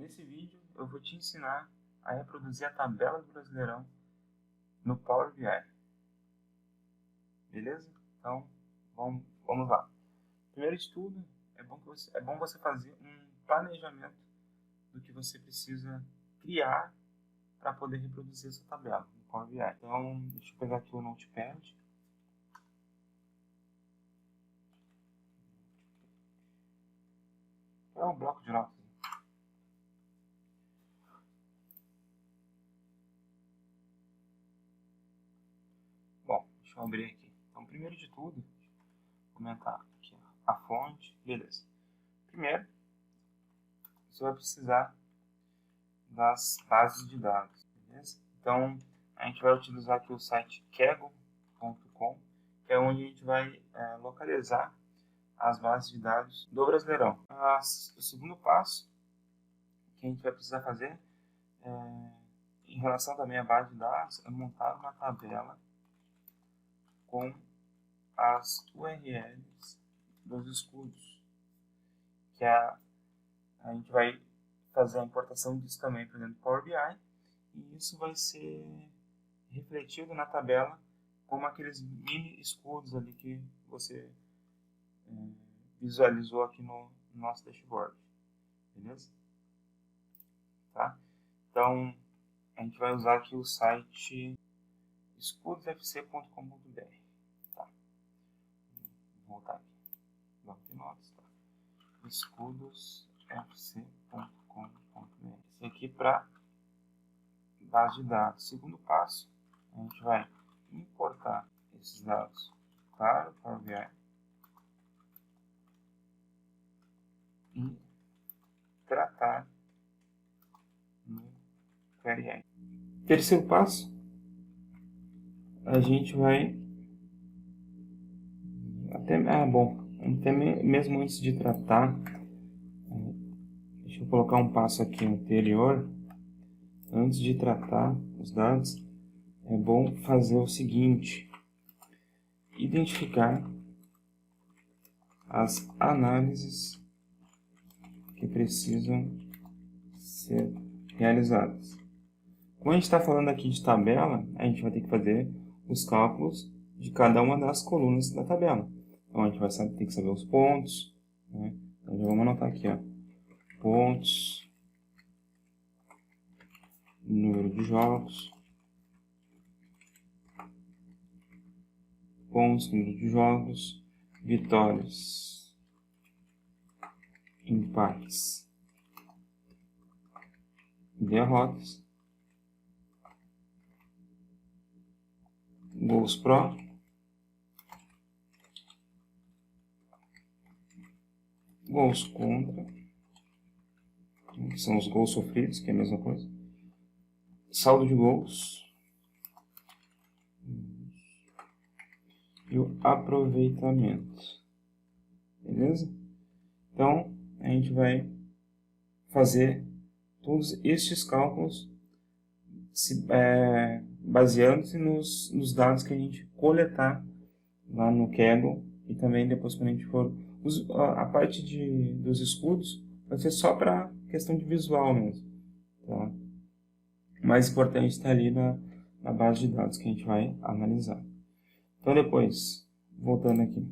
Nesse vídeo eu vou te ensinar a reproduzir a tabela do Brasileirão no Power BI. Beleza? Então, vamos lá. Primeiro de tudo, é bom você fazer um planejamento do que você precisa criar para poder reproduzir essa tabela no Power BI. Então, deixa eu pegar aqui o Notepad. É um bloco de notas. Bom, deixa eu abrir aqui. Então, primeiro de tudo, vou aumentar aqui a fonte. Beleza. Primeiro, você vai precisar das bases de dados. Beleza? Então, a gente vai utilizar aqui o site kaggle.com, que é onde a gente vai localizar as bases de dados do Brasileirão. O segundo passo que a gente vai precisar fazer em relação também à base de dados é montar uma tabela com as URLs dos escudos, que a gente vai fazer a importação disso também para dentro do Power BI, e isso vai ser refletido na tabela como aqueles mini escudos ali que você visualizou aqui no nosso dashboard. Beleza? Tá? Então, a gente vai usar aqui o site escudosfc.com.br. Tá? Vou voltar aqui. Banco de notas. Tá? escudosfc.com.br. Esse aqui para base de dados. Segundo passo, a gente vai importar esses dados para o Power BI e tratar no query. Terceiro passo, a gente vai até mesmo antes de tratar, deixa eu colocar um passo aqui anterior. Antes de tratar os dados, é bom fazer o seguinte: identificar as análises que precisam ser realizadas. Como a gente está falando aqui de tabela, a gente vai ter que fazer os cálculos de cada uma das colunas da tabela. Então a gente vai ter que saber os pontos, né? Então já vamos anotar aqui, ó. Pontos, número de jogos, pontos, número de jogos, vitórias, empates, derrotas, gols pró, gols contra, que são os gols sofridos, que é a mesma coisa, saldo de gols e o aproveitamento. Beleza? Então, a gente vai fazer todos estes cálculos baseando-se nos dados que a gente coletar lá no Kaggle, e também depois quando a gente for... A parte dos escudos vai ser só para questão de visual mesmo. Tá? O mais importante está ali na base de dados que a gente vai analisar. Então depois, voltando aqui,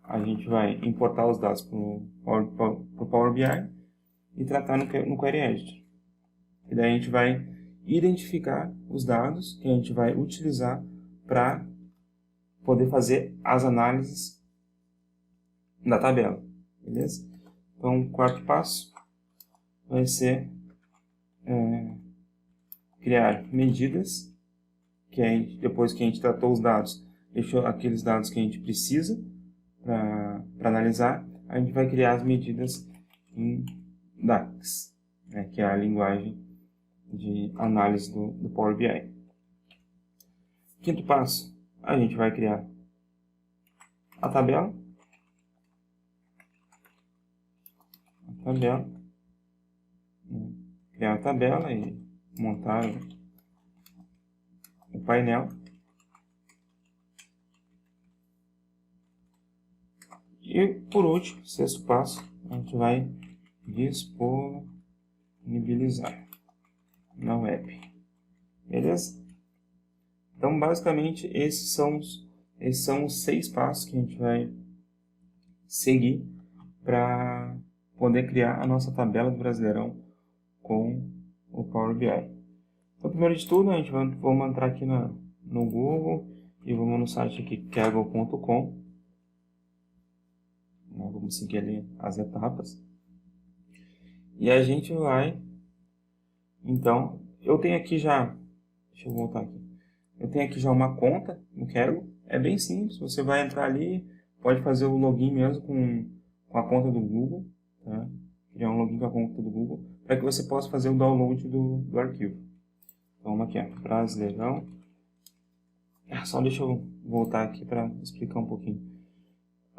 a gente vai importar os dados para o Power BI e tratar no Query Editor. E daí a gente vai identificar os dados que a gente vai utilizar para poder fazer as análises da tabela. Beleza? Então o quarto passo vai ser criar medidas, que depois que a gente tratou os dados, deixou aqueles dados que a gente precisa para analisar, a gente vai criar as medidas em DAX, né, que é a linguagem de análise do Power BI. Quinto passo, a gente vai criar a tabela. Criar a tabela e montar o painel. E por último, sexto passo, a gente vai dispor disponibilizar na web. Beleza? Então, basicamente, esses são os 6 passos que a gente vai seguir para poder criar a nossa tabela do Brasileirão com o Power BI. Então, primeiro de tudo, vamos entrar aqui no Google e vamos no site aqui, kaggle.com. Vamos seguir ali as etapas. E a gente vai, então, eu tenho aqui já, deixa eu voltar aqui. Eu tenho aqui já uma conta no Kaggle. É bem simples, você vai entrar ali, pode fazer o login mesmo com a conta do Google, tá? Criar um login com a conta do Google, para que você possa fazer o download do arquivo. Então, aqui, ó, Brasileirão. Só deixa eu voltar aqui para explicar um pouquinho.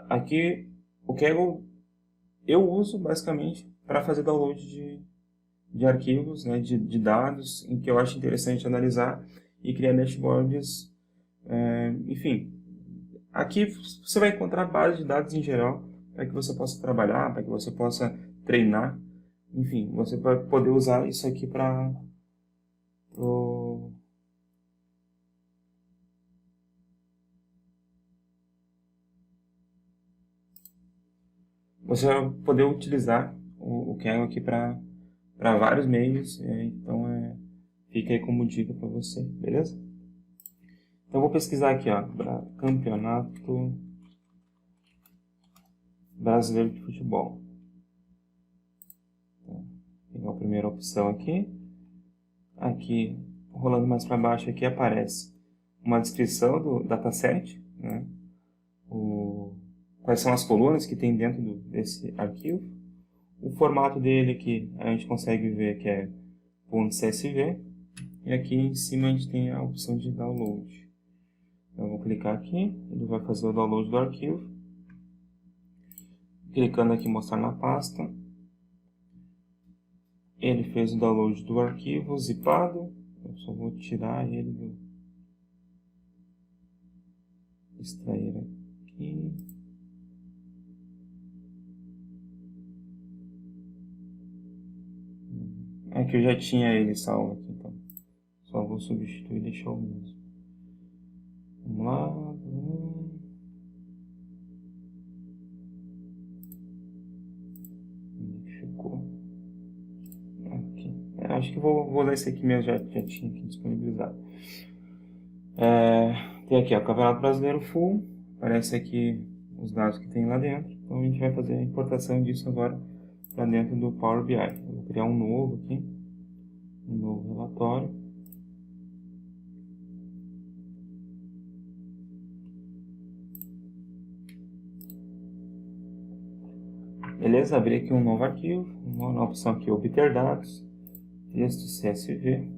Aqui, o Kaggle eu uso basicamente para fazer download de arquivos, né, de dados, em que eu acho interessante analisar e criar dashboards, enfim. Aqui você vai encontrar base de dados em geral, para que você possa trabalhar, para que você possa treinar, enfim, você vai poder usar isso aqui para você vai poder utilizar o Kaggle aqui para vários meios, então fica aí como dica para você, beleza? Então eu vou pesquisar aqui, ó, Campeonato Brasileiro de Futebol. Vou pegar a primeira opção aqui. Aqui, rolando mais para baixo, aqui aparece uma descrição do dataset, né? Quais são as colunas que tem dentro desse arquivo. O formato dele aqui a gente consegue ver que é .csv. E aqui em cima a gente tem a opção de download. Então, eu vou clicar aqui, ele vai fazer o download do arquivo. Clicando aqui em mostrar na pasta. Ele fez o download do arquivo zipado. Eu só vou tirar ele extrair aqui. Aqui eu já tinha ele salvo aqui, então só vou substituir e deixar o mesmo. Vamos lá. Onde ficou? Aqui. Acho que vou usar esse aqui mesmo, já tinha aqui disponibilizado. Tem aqui, ó, Campeonato Brasileiro Full. Aparece aqui os dados que tem lá dentro. Então a gente vai fazer a importação disso agora para dentro do Power BI. Eu vou criar um novo aqui, um novo relatório. Beleza, abri aqui um novo arquivo, uma opção aqui, obter dados, texto CSV,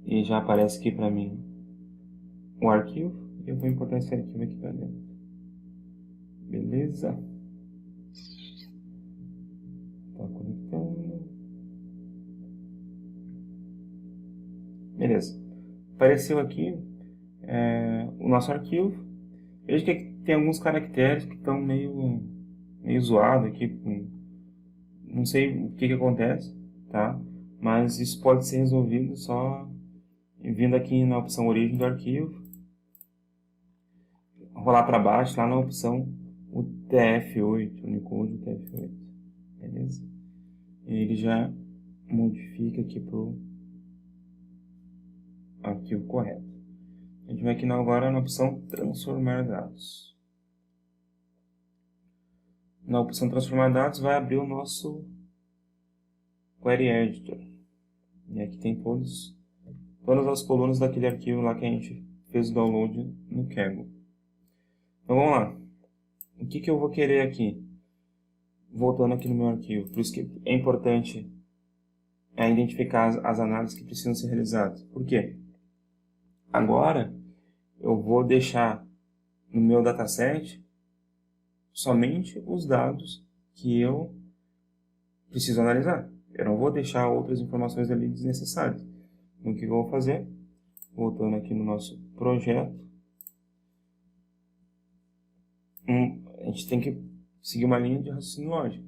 e já aparece aqui para mim o arquivo, e eu vou importar esse arquivo aqui para dentro. Beleza? Está conectando. Beleza. Apareceu aqui o nosso arquivo. Veja que tem alguns caracteres que estão meio zoados aqui. Não sei o que acontece, tá? Mas isso pode ser resolvido só vindo aqui na opção origem do arquivo. Rolar para baixo, lá na opção UTF-8, Unicode UTF-8. Beleza? E ele já modifica aqui para o arquivo correto. A gente vai aqui agora na opção transformar dados. Na opção transformar dados vai abrir o nosso Query Editor. E aqui tem todas as colunas daquele arquivo lá que a gente fez o download no Kaggle. Então vamos lá. O que eu vou querer aqui? Voltando aqui no meu arquivo. Por isso que é importante identificar as análises que precisam ser realizadas. Por quê? Agora eu vou deixar no meu dataset somente os dados que eu preciso analisar. Eu não vou deixar outras informações ali desnecessárias. Então o que eu vou fazer? Voltando aqui no nosso projeto. A gente tem que seguir uma linha de raciocínio lógico.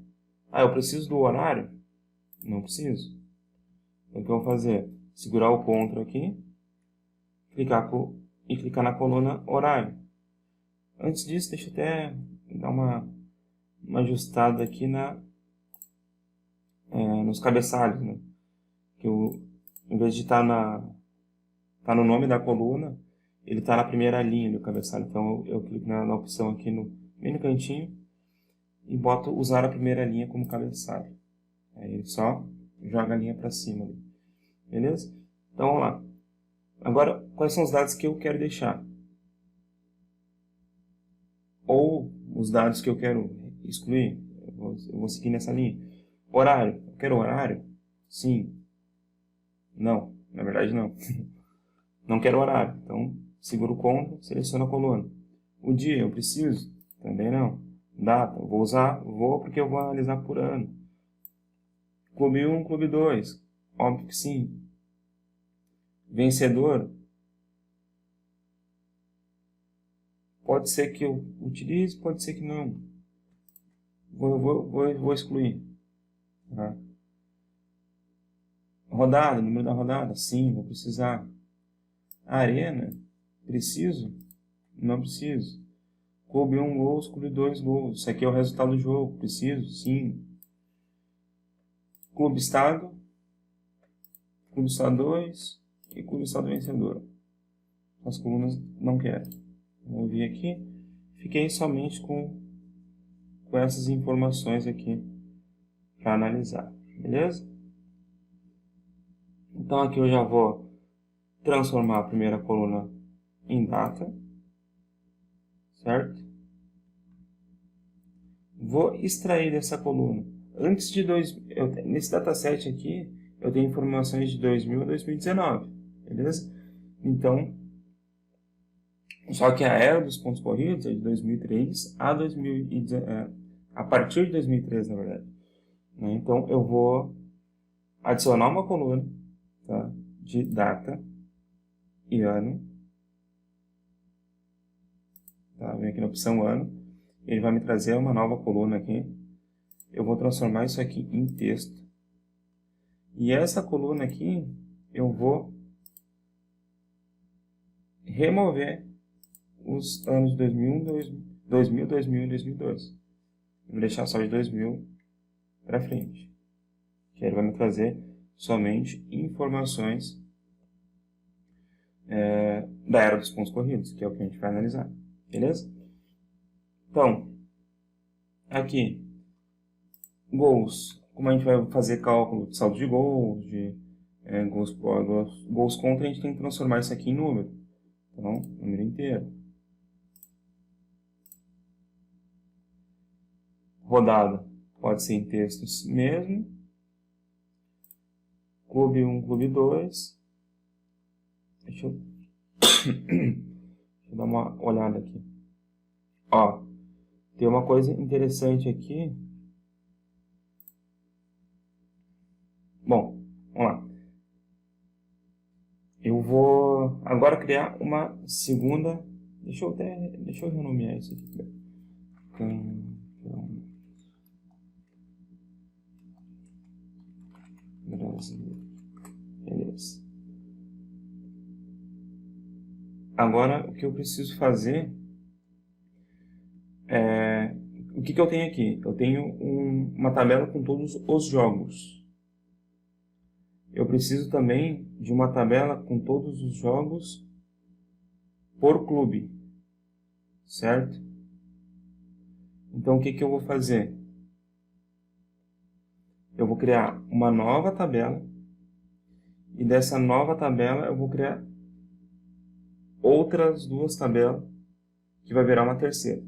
Eu preciso do horário? Não preciso. Então, o que eu vou fazer? Segurar o Ctrl aqui, clicar na coluna horário. Antes disso, deixa eu até dar uma ajustada aqui nos cabeçalhos, né? Que em vez de estar no nome da coluna, ele está na primeira linha do cabeçalho. Então eu clico na opção aqui bem no cantinho e boto usar a primeira linha como cabeçalho. Aí ele só joga a linha para cima ali. Beleza? Então vamos lá. Agora, quais são os dados que eu quero deixar? Ou os dados que eu quero excluir? Eu vou seguir nessa linha. Horário. Eu quero horário? Sim. Não. Na verdade, não. Não quero horário. Então, seguro o Ctrl, seleciono a coluna. O dia, eu preciso? Também não. Data, eu vou porque eu vou analisar por ano. Clube 1, Clube 2. Óbvio que sim. Vencedor. Pode ser que eu utilize, pode ser que não. Vou excluir. Tá? Rodada, número da rodada. Sim, vou precisar. Arena. Preciso? Não preciso. Clube 1 gols, Clube 2 gols. Isso aqui é o resultado do jogo. Preciso? Sim. Clube Estado. Clube Estado 2 e Clube Estado Vencedor. As colunas não quero. Vou vir aqui. Fiquei somente com essas informações aqui para analisar. Beleza? Então aqui eu já vou transformar a primeira coluna em data. Certo? Vou extrair dessa coluna. Antes de nesse dataset aqui, eu tenho informações de 2000 a 2019. Beleza? Então, só que a era dos pontos corridos é de 2003 a 2019, a partir de 2003, na verdade. Então, eu vou adicionar uma coluna, tá, de data e ano. Tá? Vem aqui na opção ano. Ele vai me trazer uma nova coluna aqui. Eu vou transformar isso aqui em texto. E essa coluna aqui, eu vou remover os anos de 2000, 2001 e 2002. Vou deixar só de 2000 para frente. Que ele vai me trazer somente informações da era dos pontos corridos, que é o que a gente vai analisar. Beleza? Então, aqui, gols. Como a gente vai fazer cálculo de saldo de gols, de gols contra, a gente tem que transformar isso aqui em número. Então, número inteiro. Rodada pode ser em textos mesmo. Clube 1, Clube 2. Deixa eu dar uma olhada aqui. Ó, tem uma coisa interessante aqui. Bom, vamos lá. Eu vou agora criar uma segunda. Deixa eu renomear isso aqui. Beleza. Agora, o que eu preciso fazer é... O que eu tenho aqui? Eu tenho uma tabela com todos os jogos. Eu preciso também de uma tabela com todos os jogos por clube. Certo? Então, o que eu vou fazer? Eu vou criar uma nova tabela. E dessa nova tabela eu vou criar outras duas tabelas, que vai virar uma terceira.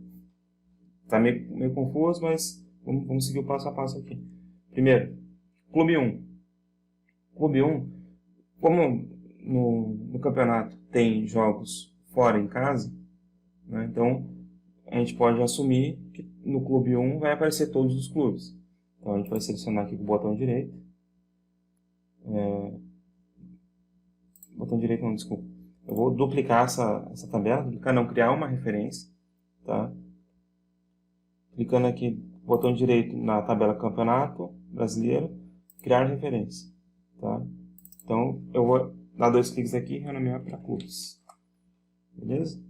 Tá meio confuso, mas vamos seguir o passo a passo aqui. Primeiro, Clube 1. Clube 1, como no campeonato tem jogos fora em casa, né, então a gente pode assumir que no Clube 1 vai aparecer todos os clubes. Então a gente vai selecionar aqui com o botão direito. Botão direito não, desculpa. Eu vou duplicar essa tabela, criar uma referência, tá? Clicando aqui, botão direito na tabela Campeonato Brasileiro, criar referência, tá? Então, eu vou dar 2 cliques aqui e renomear para clubes. Beleza?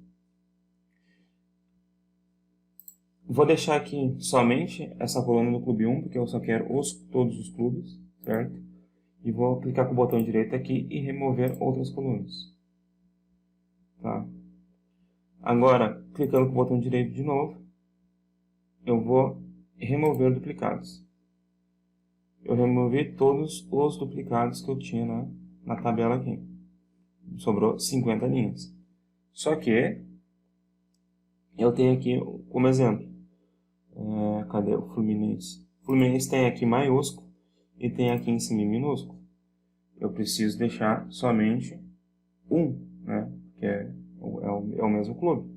Vou deixar aqui somente essa coluna do clube 1, porque eu só quero todos os clubes, certo? E vou clicar com o botão direito aqui e remover outras colunas. Tá? Agora, clicando com o botão direito de novo, eu vou remover duplicados. Eu removi todos os duplicados que eu tinha na tabela aqui. Sobrou 50 linhas. Só que eu tenho aqui como exemplo. Cadê o Fluminense? O Fluminense tem aqui maiúsculo e tem aqui em cima minúsculo. Eu preciso deixar somente um, né? Que é o mesmo clube.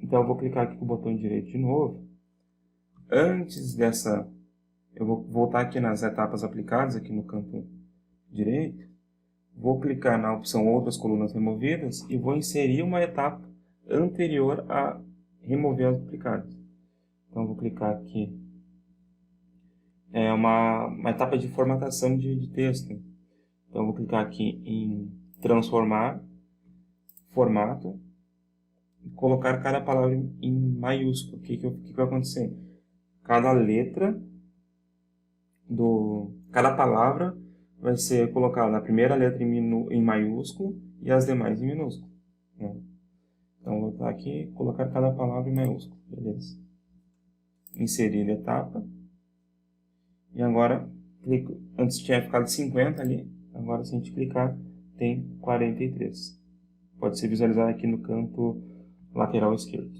Então eu vou clicar aqui com o botão direito de novo. Antes dessa, eu vou voltar aqui nas etapas aplicadas, aqui no canto direito. Vou clicar na opção outras colunas removidas e vou inserir uma etapa anterior a remover as duplicadas. Então vou clicar aqui. É uma etapa de formatação de texto. Então vou clicar aqui em transformar, formato, e colocar cada palavra em maiúsculo. O que vai acontecer? Cada letra cada palavra vai ser colocada a primeira letra em maiúsculo e as demais em minúsculo, né? Então vou botar aqui, colocar cada palavra em maiúsculo, beleza? Inserir etapa. E agora, clico, antes tinha ficado 50 ali, agora se a gente clicar, tem 43. Pode ser visualizado aqui no canto lateral esquerdo.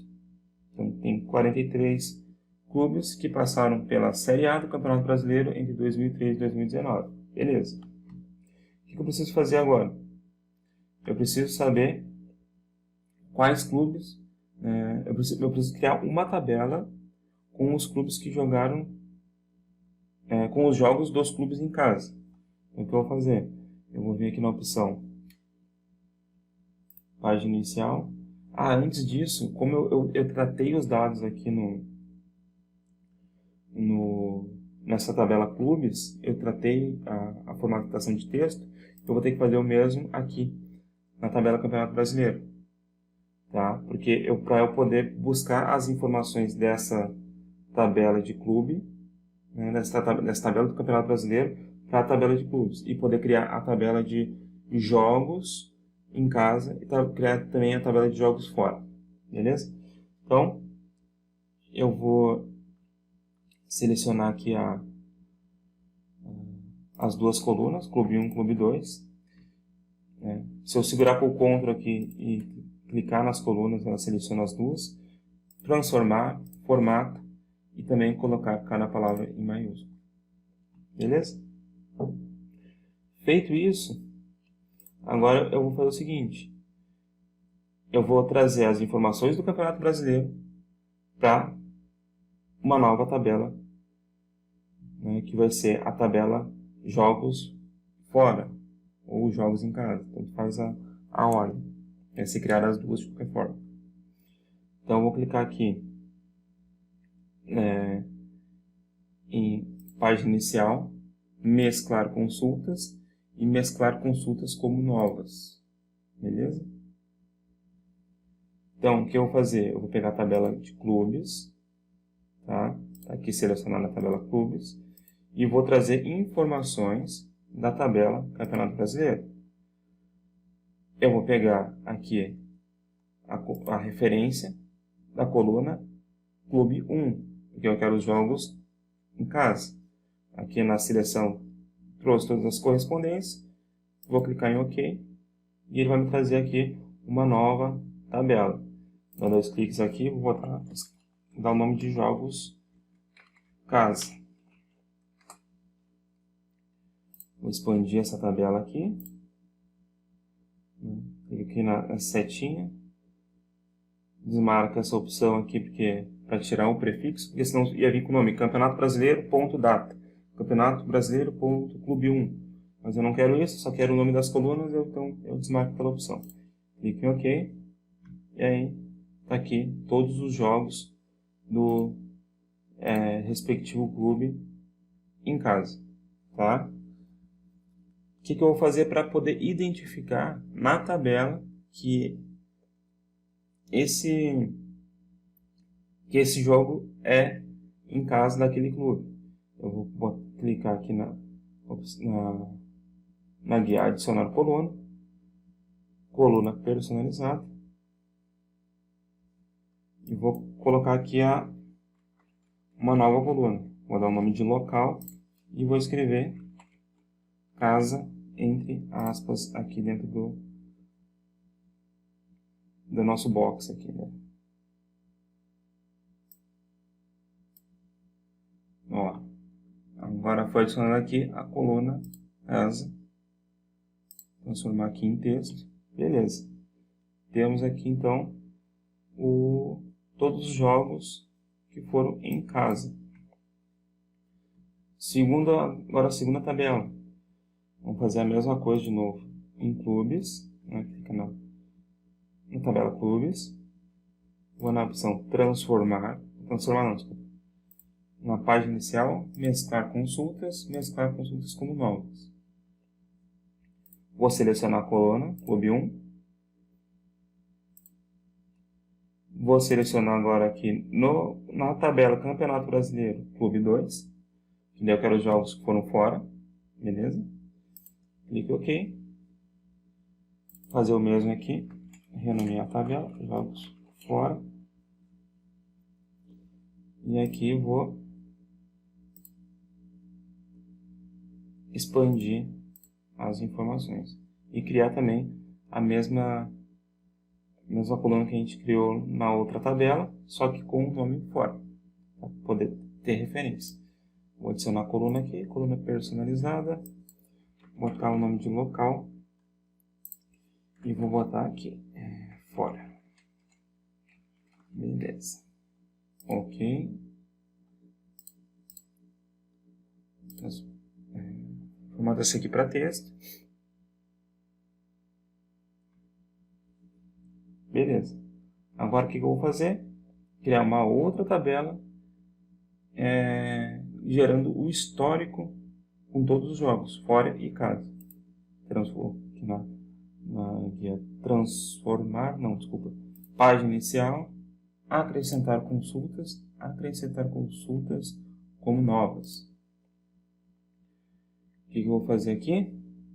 Então tem 43 clubes que passaram pela Série A do Campeonato Brasileiro entre 2003 e 2019. Beleza. O que eu preciso fazer agora? Eu preciso saber quais clubes... eu preciso criar uma tabela com os clubes que jogaram... com os jogos dos clubes em casa. Então, o que eu vou fazer? Eu vou vir aqui na opção Página Inicial. Antes disso, como eu tratei os dados aqui nessa tabela clubes, eu tratei a formatação de texto, eu vou ter que fazer o mesmo aqui na tabela Campeonato Brasileiro, tá? Porque para eu poder buscar as informações dessa tabela de clube, né, dessa tabela do Campeonato Brasileiro para a tabela de clubes e poder criar a tabela de jogos em casa e criar também a tabela de jogos fora, beleza? Então, eu vou selecionar aqui as duas colunas, clube 1 e clube 2. Se eu segurar com o CTRL aqui e clicar nas colunas, ela seleciona as duas. Transformar, formato e também colocar cada palavra em maiúsculo. Beleza? Feito isso, agora eu vou fazer o seguinte. Eu vou trazer as informações do Campeonato Brasileiro para uma nova tabela, né, que vai ser a tabela jogos fora ou jogos em casa. Tanto faz a ordem. Vai ser criar as duas de qualquer forma. Então eu vou clicar aqui em página inicial, mesclar consultas e mesclar consultas como novas. Beleza? Então, o que eu vou fazer? Eu vou pegar a tabela de clubes, tá? Tá aqui selecionada a tabela clubes, e vou trazer informações da tabela Campeonato Brasileiro. Eu vou pegar aqui a referência da coluna Clube 1, porque eu quero os jogos em casa. Aqui na seleção trouxe todas as correspondências, vou clicar em OK, e ele vai me trazer aqui uma nova tabela. Dando 2 cliques aqui, vou dar o nome de jogos casa. Vou expandir essa tabela aqui. Clico aqui na setinha. Desmarca essa opção aqui para tirar o prefixo, porque senão ia vir com o nome Campeonato Brasileiro.data, Campeonato Brasileiro.clube 1. Mas eu não quero isso, só quero o nome das colunas, então eu desmarco aquela opção. Clico em OK. E aí está aqui todos os jogos do respectivo clube em casa. tá? O que eu vou fazer para poder identificar na tabela que esse jogo é em casa daquele clube? Eu vou clicar aqui na guia adicionar coluna personalizada, e vou colocar aqui uma nova coluna. Vou dar o nome de local e vou escrever casa entre aspas aqui dentro do nosso box aqui, né? Ó, agora foi adicionada aqui a coluna casa, transformar aqui em texto, beleza. Temos aqui então todos os jogos que foram em casa. Agora a segunda tabela. Vamos fazer a mesma coisa de novo em clubes, né? Clica na tabela clubes, vou na opção transformar não, desculpa. Na página inicial, mesclar consultas como novas. Vou selecionar a coluna, clube 1. Vou selecionar agora aqui na tabela Campeonato Brasileiro, clube 2. Que daí eu quero os jogos que foram fora, beleza? Clique OK. Fazer o mesmo aqui, renomear a tabela, jogos fora. E aqui vou expandir as informações e criar também a mesma coluna que a gente criou na outra tabela, só que com o nome fora, para poder ter referência. Vou adicionar a coluna aqui, coluna personalizada, vou botar o nome de local e vou botar aqui fora. Beleza. OK. Formata isso aqui para texto. Beleza. Agora o que eu vou fazer? Criar uma outra tabela gerando o histórico com todos os jogos, fora e casa. Aqui na guia transformar, não, desculpa, página inicial, acrescentar consultas como novas. O que eu vou fazer aqui?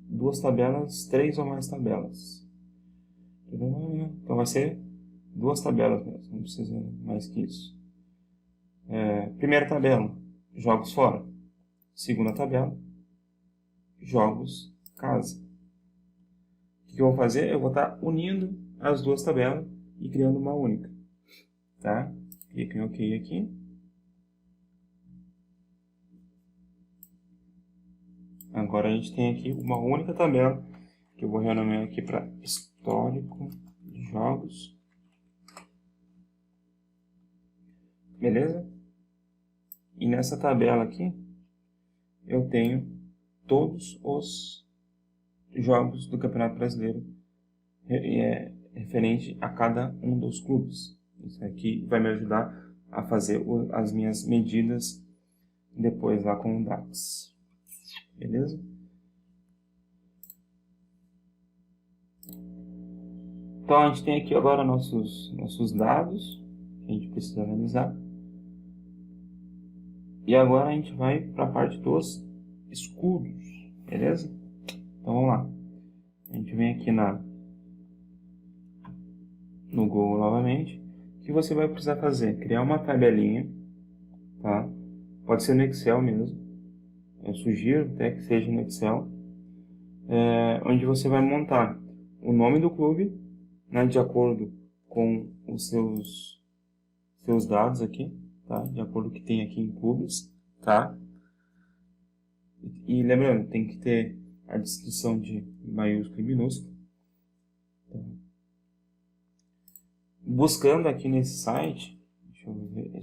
2 tabelas, 3 ou mais tabelas. Então vai ser 2 tabelas mesmo, não precisa mais que isso. Primeira tabela, jogos fora. Segunda tabela, jogos casa. O que eu vou fazer? Eu vou estar unindo as 2 tabelas e criando uma única. Tá? Clique em OK aqui. Agora a gente tem aqui uma única tabela, que eu vou renomear aqui para histórico de jogos. Beleza? E nessa tabela aqui, eu tenho todos os jogos do Campeonato Brasileiro referente a cada um dos clubes. Isso aqui vai me ajudar a fazer as minhas medidas depois lá com o DAX. Beleza? Então a gente tem aqui agora nossos dados que a gente precisa analisar. E agora a gente vai para a parte dos escudos, beleza? Então vamos lá. A gente vem aqui no Google novamente. O que você vai precisar fazer? Criar uma tabelinha, tá? Pode ser no Excel mesmo. Eu sugiro até que seja no Excel, onde você vai montar o nome do clube, né, de acordo com os seus dados aqui, tá? De acordo com o que tem aqui em clubes, tá? E lembrando, tem que ter a descrição de maiúsculo e minúsculo. Tá? Buscando aqui nesse site, deixa eu ver,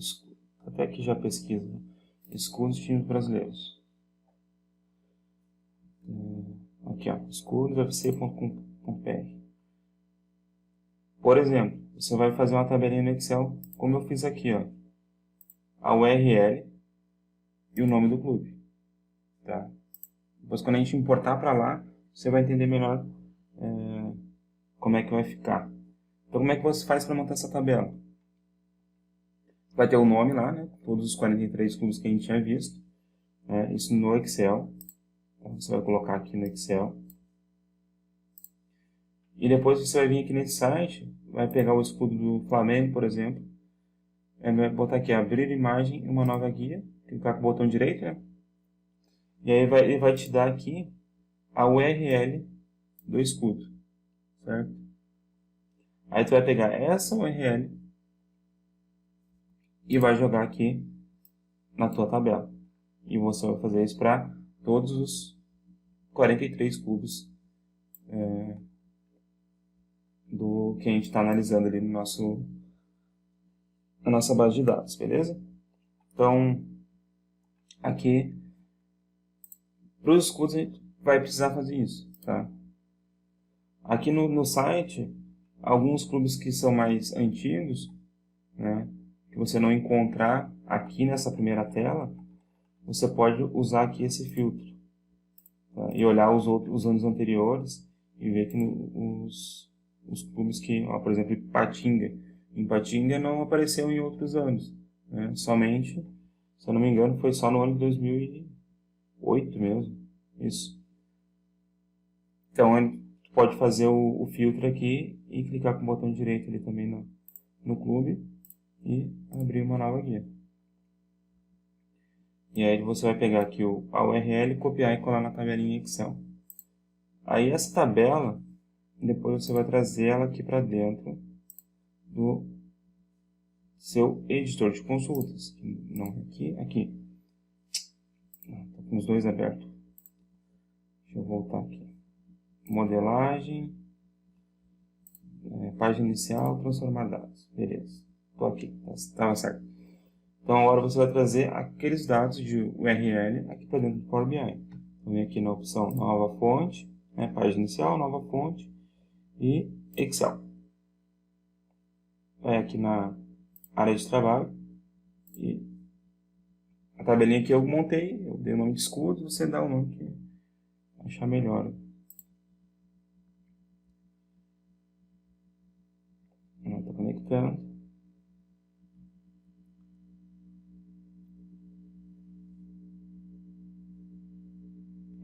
até aqui já pesquisa, né? Escudos de times brasileiros. Aqui, ó, escudosfc.com.br. Por exemplo, você vai fazer uma tabelinha no Excel, como eu fiz aqui, ó, a URL e o nome do clube, tá? Depois, quando a gente importar para lá, você vai entender melhor como é que vai ficar. Então, como é que você faz para montar essa tabela? Vai ter o nome lá, né? Todos os 43 clubes que a gente tinha visto. Isso no Excel. Então, você vai colocar aqui no Excel. E depois você vai vir aqui nesse site, vai pegar o escudo do Flamengo, por exemplo. Vai botar aqui, abrir imagem em uma nova guia. Clicar com o botão direito, né? E aí ele vai te dar aqui a URL do escudo, certo? Aí tu vai pegar essa URL e vai jogar aqui na tua tabela. E você vai fazer isso para todos os 43 clubes do que a gente está analisando ali na nossa base de dados, beleza? Então, aqui, para os escudos, a gente vai precisar fazer isso, tá? Aqui no site, alguns clubes que são mais antigos, né, que você não encontrar aqui nessa primeira tela, você pode usar aqui esse filtro, tá? E olhar os anos anteriores e ver que os clubes que, ó, por exemplo, em Patinga não apareceu em outros anos, né? Somente, se eu não me engano, foi só no ano de 2008 mesmo, isso. Então, tu pode fazer o filtro aqui e clicar com o botão direito ali também no clube e abrir uma nova guia. E aí você vai pegar aqui a URL, copiar e colar na tabelinha Excel. Aí essa tabela, depois você vai trazer ela aqui para dentro do seu editor de consultas. Não aqui, aqui. Estou com os dois abertos. Deixa eu voltar aqui. Modelagem, página inicial, transformar dados. Beleza. Estou aqui, estava certo. Então agora você vai trazer aqueles dados de URL aqui para dentro do Power BI. Então vem aqui na opção nova fonte, página inicial, nova fonte e Excel. Vai aqui na área de trabalho e a tabelinha que eu montei, eu dei o nome de escudo, você dá o nome que achar melhor. Está conectando.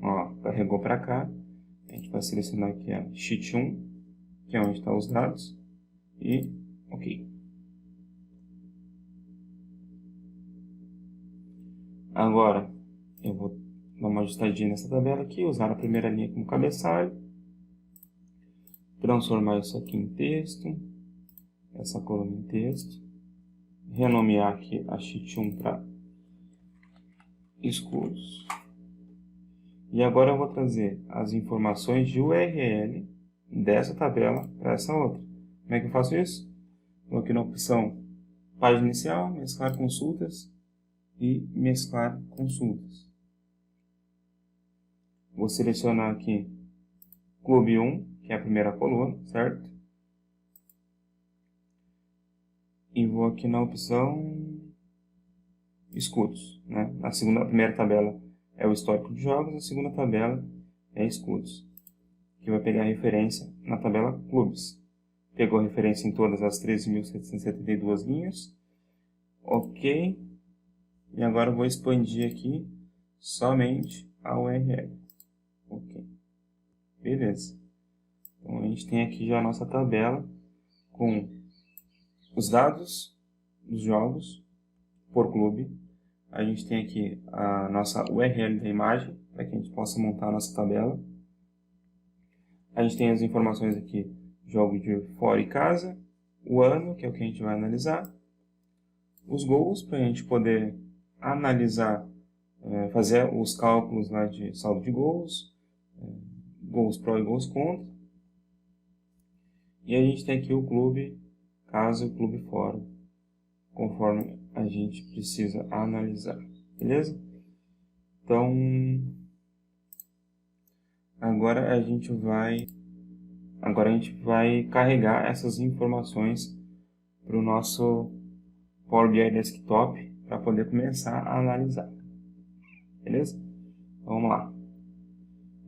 Ó, carregou para cá. A gente vai selecionar aqui a Sheet 1, que é onde estão os dados. E OK. Agora, eu vou dar uma ajustadinha nessa tabela aqui, usar a primeira linha como cabeçalho. Transformar isso aqui em texto. Essa coluna em texto. Renomear aqui a Sheet 1 para escudos. E agora eu vou trazer as informações de URL dessa tabela para essa outra. Como é que eu faço isso? Vou aqui na opção página inicial, mesclar consultas e mesclar consultas. Vou selecionar aqui Clube 1, que é a primeira coluna, certo? E vou aqui na opção escudos, né? A primeira tabela é o histórico de jogos, a segunda tabela é escudos, que vai pegar a referência na tabela clubes. Pegou a referência em todas as 13.772 linhas. OK. E agora eu vou expandir aqui somente a URL. OK. Beleza. Então a gente tem aqui já a nossa tabela com os dados dos jogos por clube. A gente tem aqui a nossa URL da imagem, para que a gente possa montar a nossa tabela. A gente tem as informações aqui, jogo de fora e casa, o ano, que é o que a gente vai analisar, os gols, para a gente poder analisar, fazer os cálculos lá de saldo de gols, gols pró e gols contra. E a gente tem aqui o clube casa e o clube fora, conforme a gente precisa analisar. Beleza? Então, agora a gente vai carregar essas informações para o nosso Power BI Desktop para poder começar a analisar. Beleza? Então, vamos lá.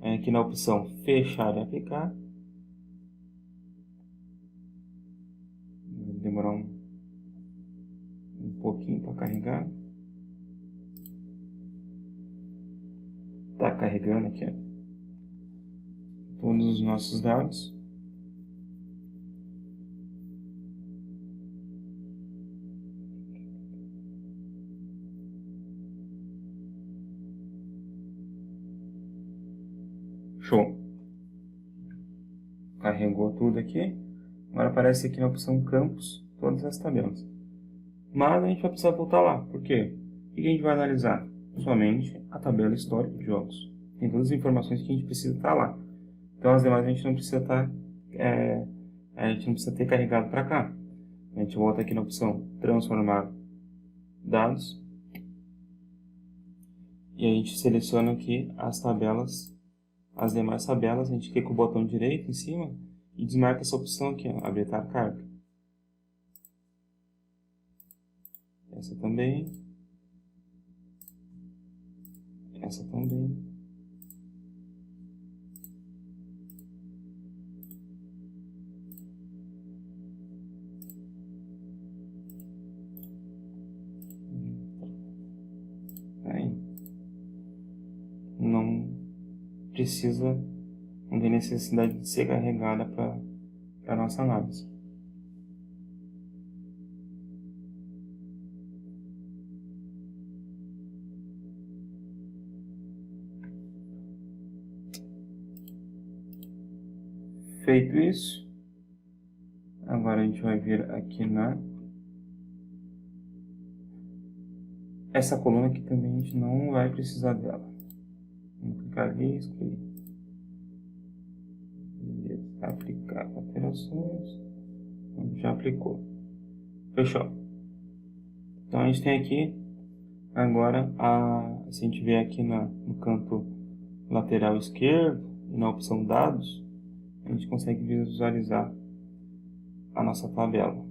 aqui na opção fechar e aplicar. Vai demorar um pouquinho para carregar. Tá carregando aqui, ó, todos os nossos dados. Show. Carregou tudo aqui. Agora aparece aqui na opção campos todas as tabelas. Mas a gente vai precisar voltar lá. Por quê? O que a gente vai analisar? Somente a tabela histórica de jogos. Tem todas as informações que a gente precisa estar lá. Então as demais a gente não precisa estar, a gente não precisa ter carregado para cá. A gente volta aqui na opção transformar dados. E a gente seleciona aqui as tabelas, as demais tabelas. A gente clica com o botão direito em cima e desmarca essa opção aqui, ó, habilitar carga. Essa também. Essa também. Aí. Não precisa, não tem necessidade de ser carregada para a nossa análise. Feito isso, agora a gente vai vir aqui essa coluna aqui também a gente não vai precisar dela. Vamos clicar ali, excluir. Beleza. Aplicar alterações. Já aplicou. Fechou. Então a gente tem aqui agora, se a gente vier aqui no canto lateral esquerdo e na opção dados, a gente consegue visualizar a nossa tabela.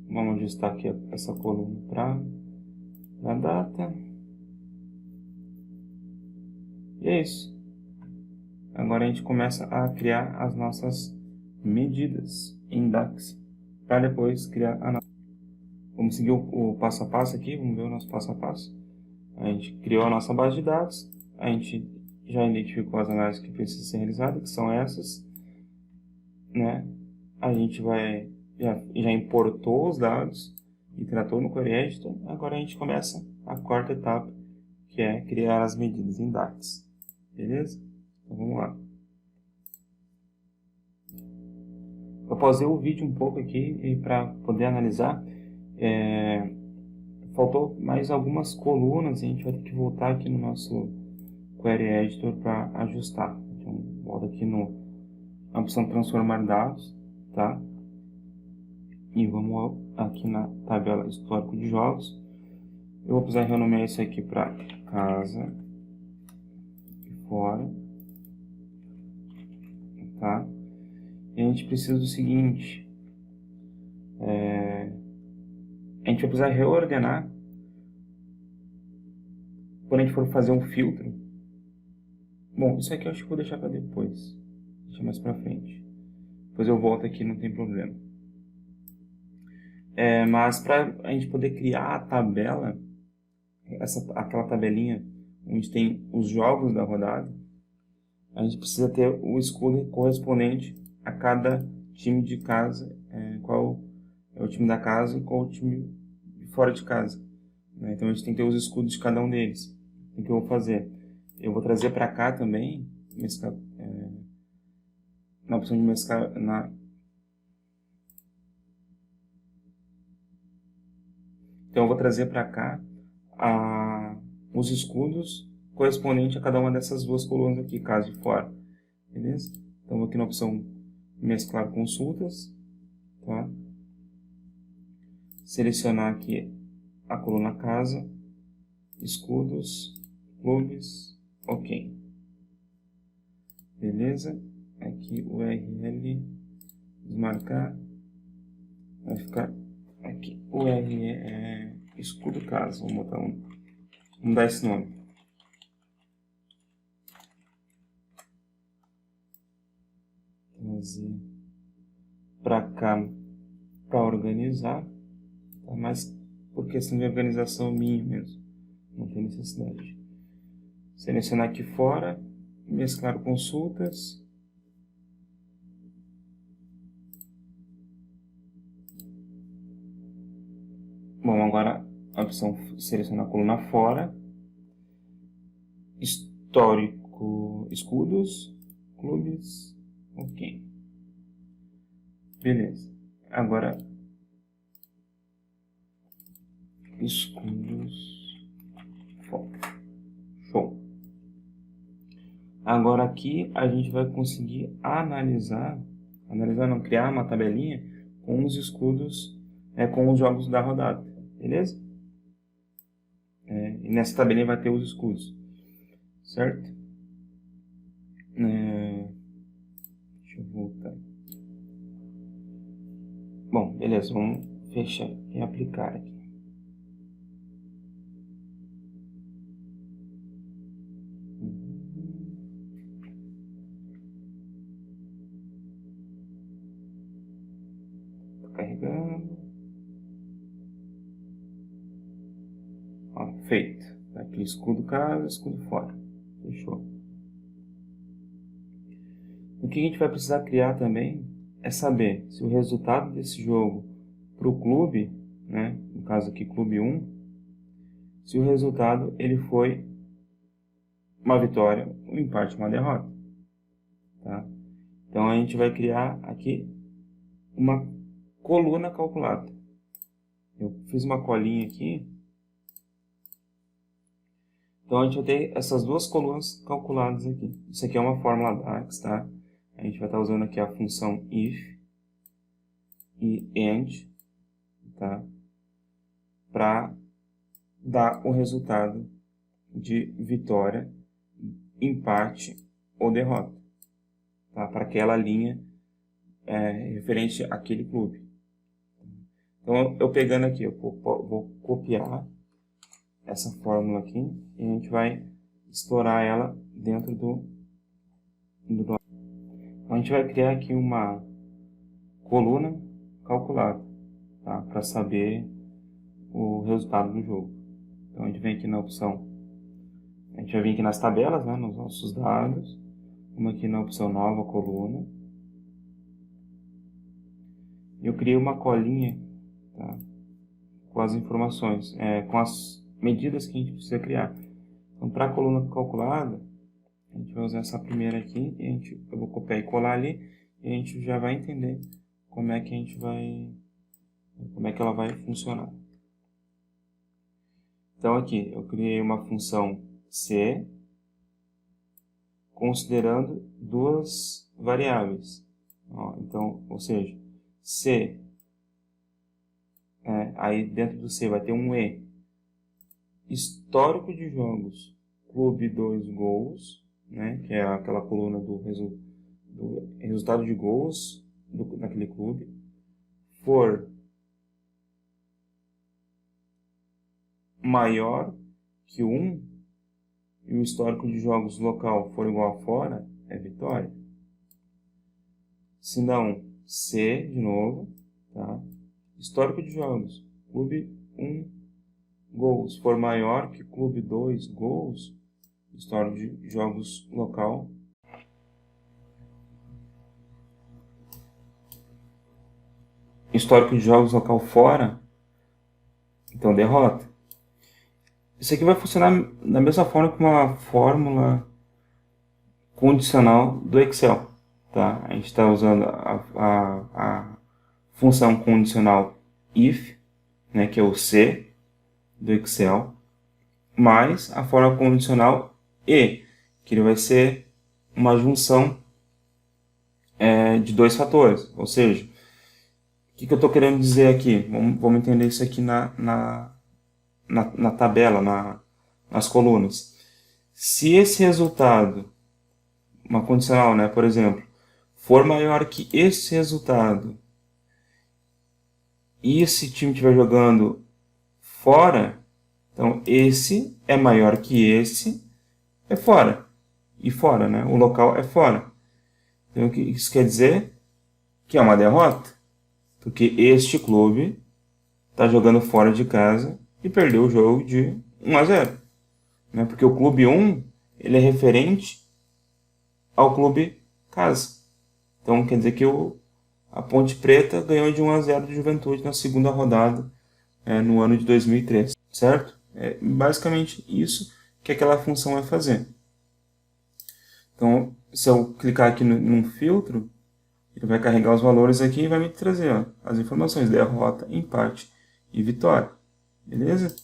Vamos ajustar aqui essa coluna para a data. E é isso. Agora a gente começa a criar as nossas medidas em DAX, para depois criar a nossa. Vamos seguir o passo a passo aqui, vamos ver o nosso passo a passo. A gente criou a nossa base de dados, a gente já identificou as análises que precisam ser realizadas, que são essas, né? A gente já importou os dados e tratou no Query Editor. Agora a gente começa a quarta etapa, que é criar as medidas em DAX. Beleza? Então vamos lá. Eu pausei o vídeo um pouco aqui para poder analisar. Faltou mais algumas colunas, a gente vai ter que voltar aqui no nosso Query Editor para ajustar. Então volta aqui na opção transformar dados, tá? E vamos aqui na tabela histórico de jogos. Eu vou precisar renomear isso aqui para casa de fora, tá? E a gente precisa do seguinte, a gente vai precisar reordenar quando a gente for fazer um filtro. Bom, isso aqui eu acho que vou deixar para depois, deixa mais para frente. Depois eu volto aqui, não tem problema. Mas para a gente poder criar a tabela, aquela tabelinha onde tem os jogos da rodada, a gente precisa ter o escudo correspondente a cada time de casa, qual é o time da casa e qual é o time de fora de casa, né? Então a gente tem que ter os escudos de cada um deles. O que eu vou fazer? Eu vou trazer para cá também, na opção de mesclar, então eu vou trazer para cá os escudos correspondentes a cada uma dessas duas colunas aqui, casa e fora. Beleza? Então vou aqui na opção mesclar consultas, tá? Selecionar aqui a coluna casa, escudos, clubes, ok. Beleza? Aqui o URL, desmarcar, vai ficar aqui URL escudo casa. Vamos dar esse nome. Trazer para cá para organizar, tá? Mas por questão de organização minha mesmo, não tem necessidade. Selecionar aqui fora, mesclar consultas. Bom, agora a opção selecionar a coluna fora, histórico, escudos, clubes, ok. Beleza. Agora, escudos, show. Agora aqui a gente vai conseguir criar uma tabelinha com os escudos, com os jogos da rodada, beleza? E nessa tabelinha vai ter os escudos, certo? Deixa eu voltar. Bom, beleza, vamos fechar e aplicar aqui. Tô carregando. Ó, feito. Aqui escudo casa, escudo fora. Fechou. O que a gente vai precisar criar também é saber se o resultado desse jogo para o clube, né, no caso aqui clube 1, se o resultado ele foi uma vitória, um empate, uma derrota. Tá? Então a gente vai criar aqui uma coluna calculada. Eu fiz uma colinha aqui. Então a gente vai ter essas duas colunas calculadas aqui. Isso aqui é uma fórmula DAX, tá? A gente vai estar usando aqui a função if e end, tá? Para dar o resultado de vitória, empate ou derrota, tá? Para aquela linha referente àquele clube. Então eu pegando aqui, eu vou copiar essa fórmula aqui e a gente vai explorar ela dentro do a gente vai criar aqui uma coluna calculada, tá? Para saber o resultado do jogo. Então a gente vem aqui na opção, a gente vai vir aqui nas tabelas, né, nos nossos dados, vamos aqui na opção nova coluna, e eu criei uma colinha, tá? Com as informações, com as medidas que a gente precisa criar. Então para a coluna calculada, a gente vai usar essa primeira aqui, e eu vou copiar e colar ali, e a gente já vai entender como é que ela vai funcionar. Então aqui, eu criei uma função C, considerando duas variáveis. Então, ou seja, C, aí dentro do C vai ter um E, histórico de jogos, clube 2 gols, né, que é aquela coluna do resultado de gols naquele clube, for maior que 1 e o histórico de jogos local for igual a fora, é vitória. Se não, C de novo, tá? Histórico de jogos, clube 1 gols for maior que clube 2 gols, histórico de jogos local fora, então derrota. Isso aqui vai funcionar da mesma forma que uma fórmula condicional do Excel, tá? A gente está usando a função condicional if, né, que é o C do Excel, mais a fórmula condicional E, que ele vai ser uma junção de dois fatores. Ou seja, o que eu estou querendo dizer aqui? Vamos entender isso aqui na tabela, nas colunas. Se esse resultado, uma condicional, né, por exemplo, for maior que esse resultado, e esse time estiver jogando fora, então esse é maior que esse, é fora. E fora, né? O local é fora. Então, o que isso quer dizer? Que é uma derrota. Porque este clube está jogando fora de casa e perdeu o jogo de 1-0. Né? Porque o clube 1 ele é referente ao clube casa. Então quer dizer que a Ponte Preta ganhou de 1-0 do Juventude na segunda rodada no ano de 2003. Certo? É basicamente isso que aquela função vai fazer. Então, se eu clicar aqui num filtro, ele vai carregar os valores aqui e vai me trazer as informações: derrota, empate e vitória. Beleza?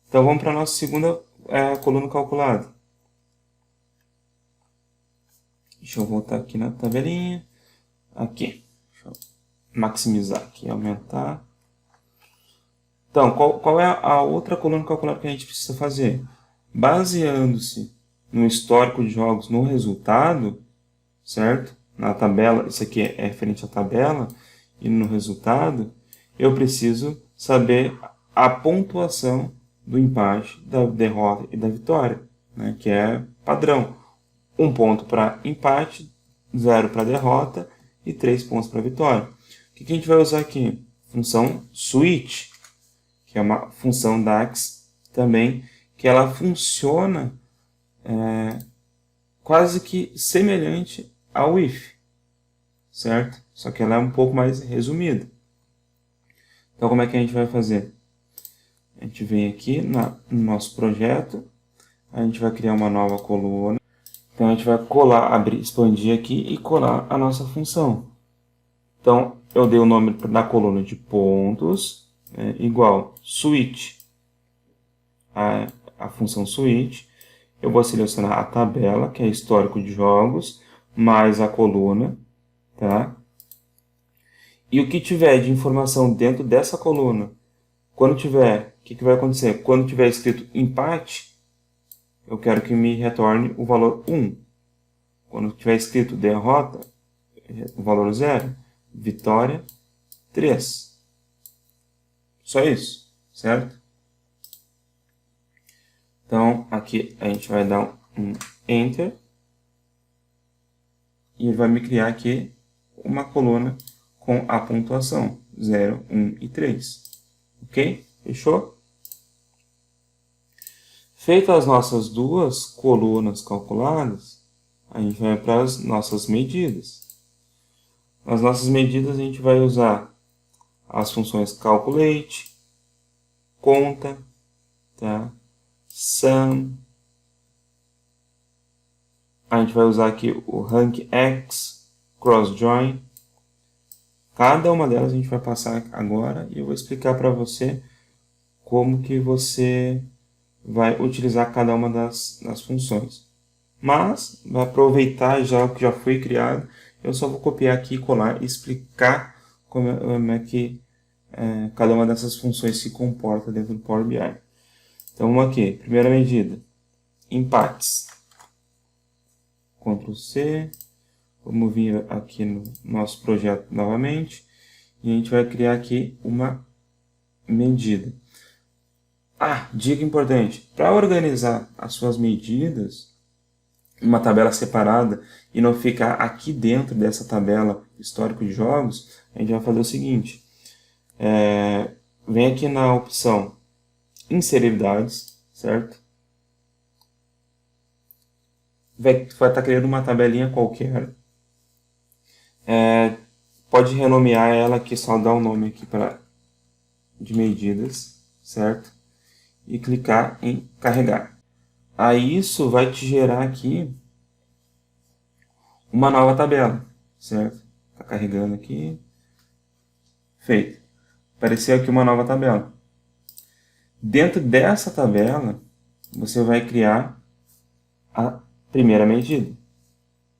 Então vamos para a nossa segunda coluna calculada. Deixa eu voltar aqui na tabelinha. Aqui. Deixa eu maximizar aqui, aumentar. Então, qual é a outra coluna calculada que a gente precisa fazer? Baseando-se no histórico de jogos, no resultado, certo? Na tabela, isso aqui é referente à tabela, e no resultado, eu preciso saber a pontuação do empate, da derrota e da vitória, né? Que é padrão. 1 ponto para empate, 0 para derrota e 3 pontos para vitória. O que a gente vai usar aqui? Função switch, que é uma função DAX também, que ela funciona quase que semelhante ao if, certo? Só que ela é um pouco mais resumida. Então, como é que a gente vai fazer? A gente vem aqui no nosso projeto, a gente vai criar uma nova coluna. Então, a gente vai colar, abrir, expandir aqui e colar a nossa função. Então, eu dei o nome da coluna de pontos, igual switch, a função switch. Eu vou selecionar a tabela, que é histórico de jogos, mais a coluna, tá? E o que tiver de informação dentro dessa coluna, quando tiver, o que vai acontecer? Quando tiver escrito empate, eu quero que me retorne o valor 1. Quando tiver escrito derrota, o valor 0. Vitória, 3. Só isso, certo? Então, aqui a gente vai dar um Enter. E ele vai me criar aqui uma coluna com a pontuação 0, 1 e 3. Ok? Fechou? Feitas as nossas duas colunas calculadas, a gente vai para as nossas medidas. Nas nossas medidas, a gente vai usar as funções calculate, conta, tá? Sum. A gente vai usar aqui o rankx, cross-join. Cada uma delas a gente vai passar agora e eu vou explicar para você como que você vai utilizar cada uma das funções. Mas, vai aproveitar já o que já foi criado, eu só vou copiar aqui e colar e explicar como é que cada uma dessas funções se comporta dentro do Power BI. Então, vamos aqui. Primeira medida, empates. Ctrl C. Vamos vir aqui no nosso projeto novamente. E a gente vai criar aqui uma medida. Dica importante. Para organizar as suas medidas, uma tabela separada, e não ficar aqui dentro dessa tabela histórico de jogos, a gente vai fazer o seguinte. Vem aqui na opção Inserir dados, certo? Vai estar criando uma tabelinha qualquer. Pode renomear ela aqui, só dar um nome aqui de medidas, certo? E clicar em carregar. Aí isso vai te gerar aqui uma nova tabela, certo? Está carregando aqui. Feito. Apareceu aqui uma nova tabela. Dentro dessa tabela, você vai criar a primeira medida.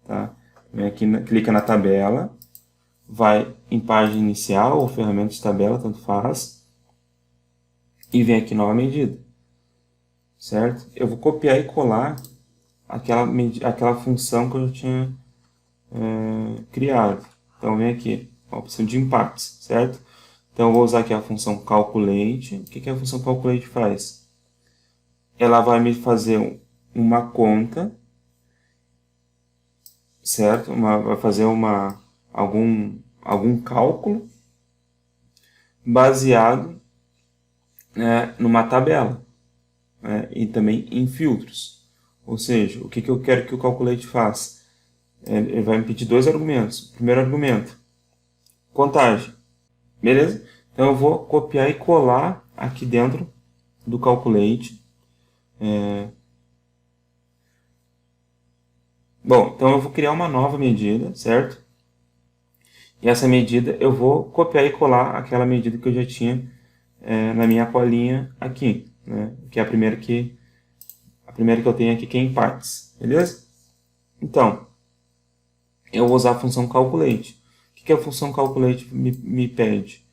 Tá? Vem aqui, clica na tabela, vai em página inicial ou ferramenta de tabela, tanto faz, e vem aqui nova medida. Certo? Eu vou copiar e colar aquela função que eu já tinha criado. Então, vem aqui, a opção de empates, certo? Então eu vou usar aqui a função calculate. O que a função calculate faz? Ela vai me fazer uma conta, certo? Vai fazer algum cálculo baseado, né, numa tabela, né, e também em filtros. Ou seja, o que eu quero que o calculate faça? Ele vai me pedir dois argumentos. Primeiro argumento, contagem. Beleza? Então eu vou copiar e colar aqui dentro do calculate. Bom, então eu vou criar uma nova medida, certo? E essa medida eu vou copiar e colar aquela medida que eu já tinha na minha colinha aqui, né? Que é a primeira que eu tenho aqui, que é em partes, beleza? Então, eu vou usar a função calculate. O que a função calculate me pede?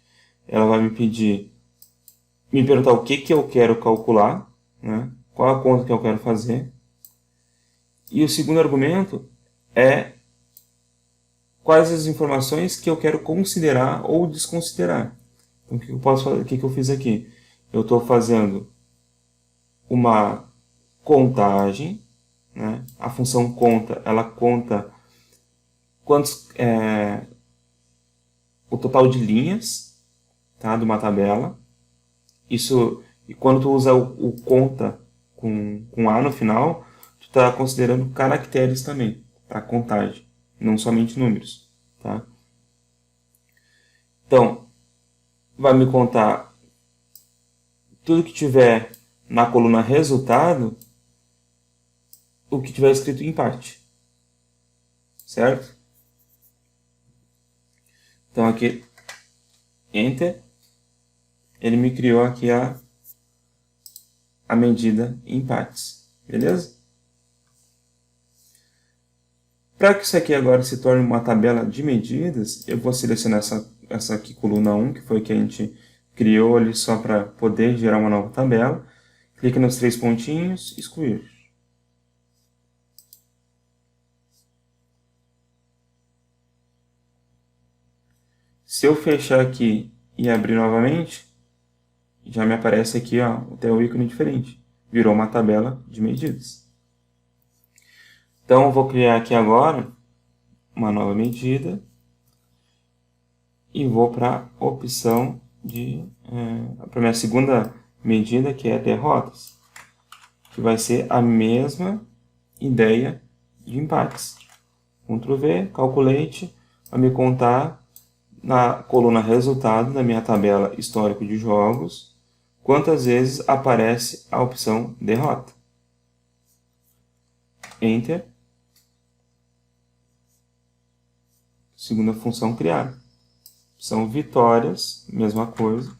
Ela vai me perguntar o que eu quero calcular, né? Qual a conta que eu quero fazer. E o segundo argumento é quais as informações que eu quero considerar ou desconsiderar. Então, o que eu posso fazer? O que eu fiz aqui? Eu estou fazendo uma contagem, né? A função conta, ela conta o total de linhas, tá, de uma tabela. Isso, e quando tu usa o conta com A no final, tu está considerando caracteres também para contagem, não somente números, tá? Então, vai me contar tudo que tiver na coluna resultado, o que tiver escrito em parte, certo? Então aqui, Enter, ele me criou aqui a medida em partes, beleza? Para que isso aqui agora se torne uma tabela de medidas, eu vou selecionar essa aqui, coluna 1, que foi que a gente criou ali só para poder gerar uma nova tabela. Clique nos três pontinhos, excluir. Se eu fechar aqui e abrir novamente, já me aparece aqui, ó, até o ícone diferente. Virou uma tabela de medidas. Então, eu vou criar aqui agora uma nova medida e vou para a opção para a minha segunda medida, que é derrotas, que vai ser a mesma ideia de empates. Ctrl V, calculate, vai me contar na coluna resultado da minha tabela histórico de jogos quantas vezes aparece a opção derrota. Enter. Segunda função criada. São vitórias, mesma coisa.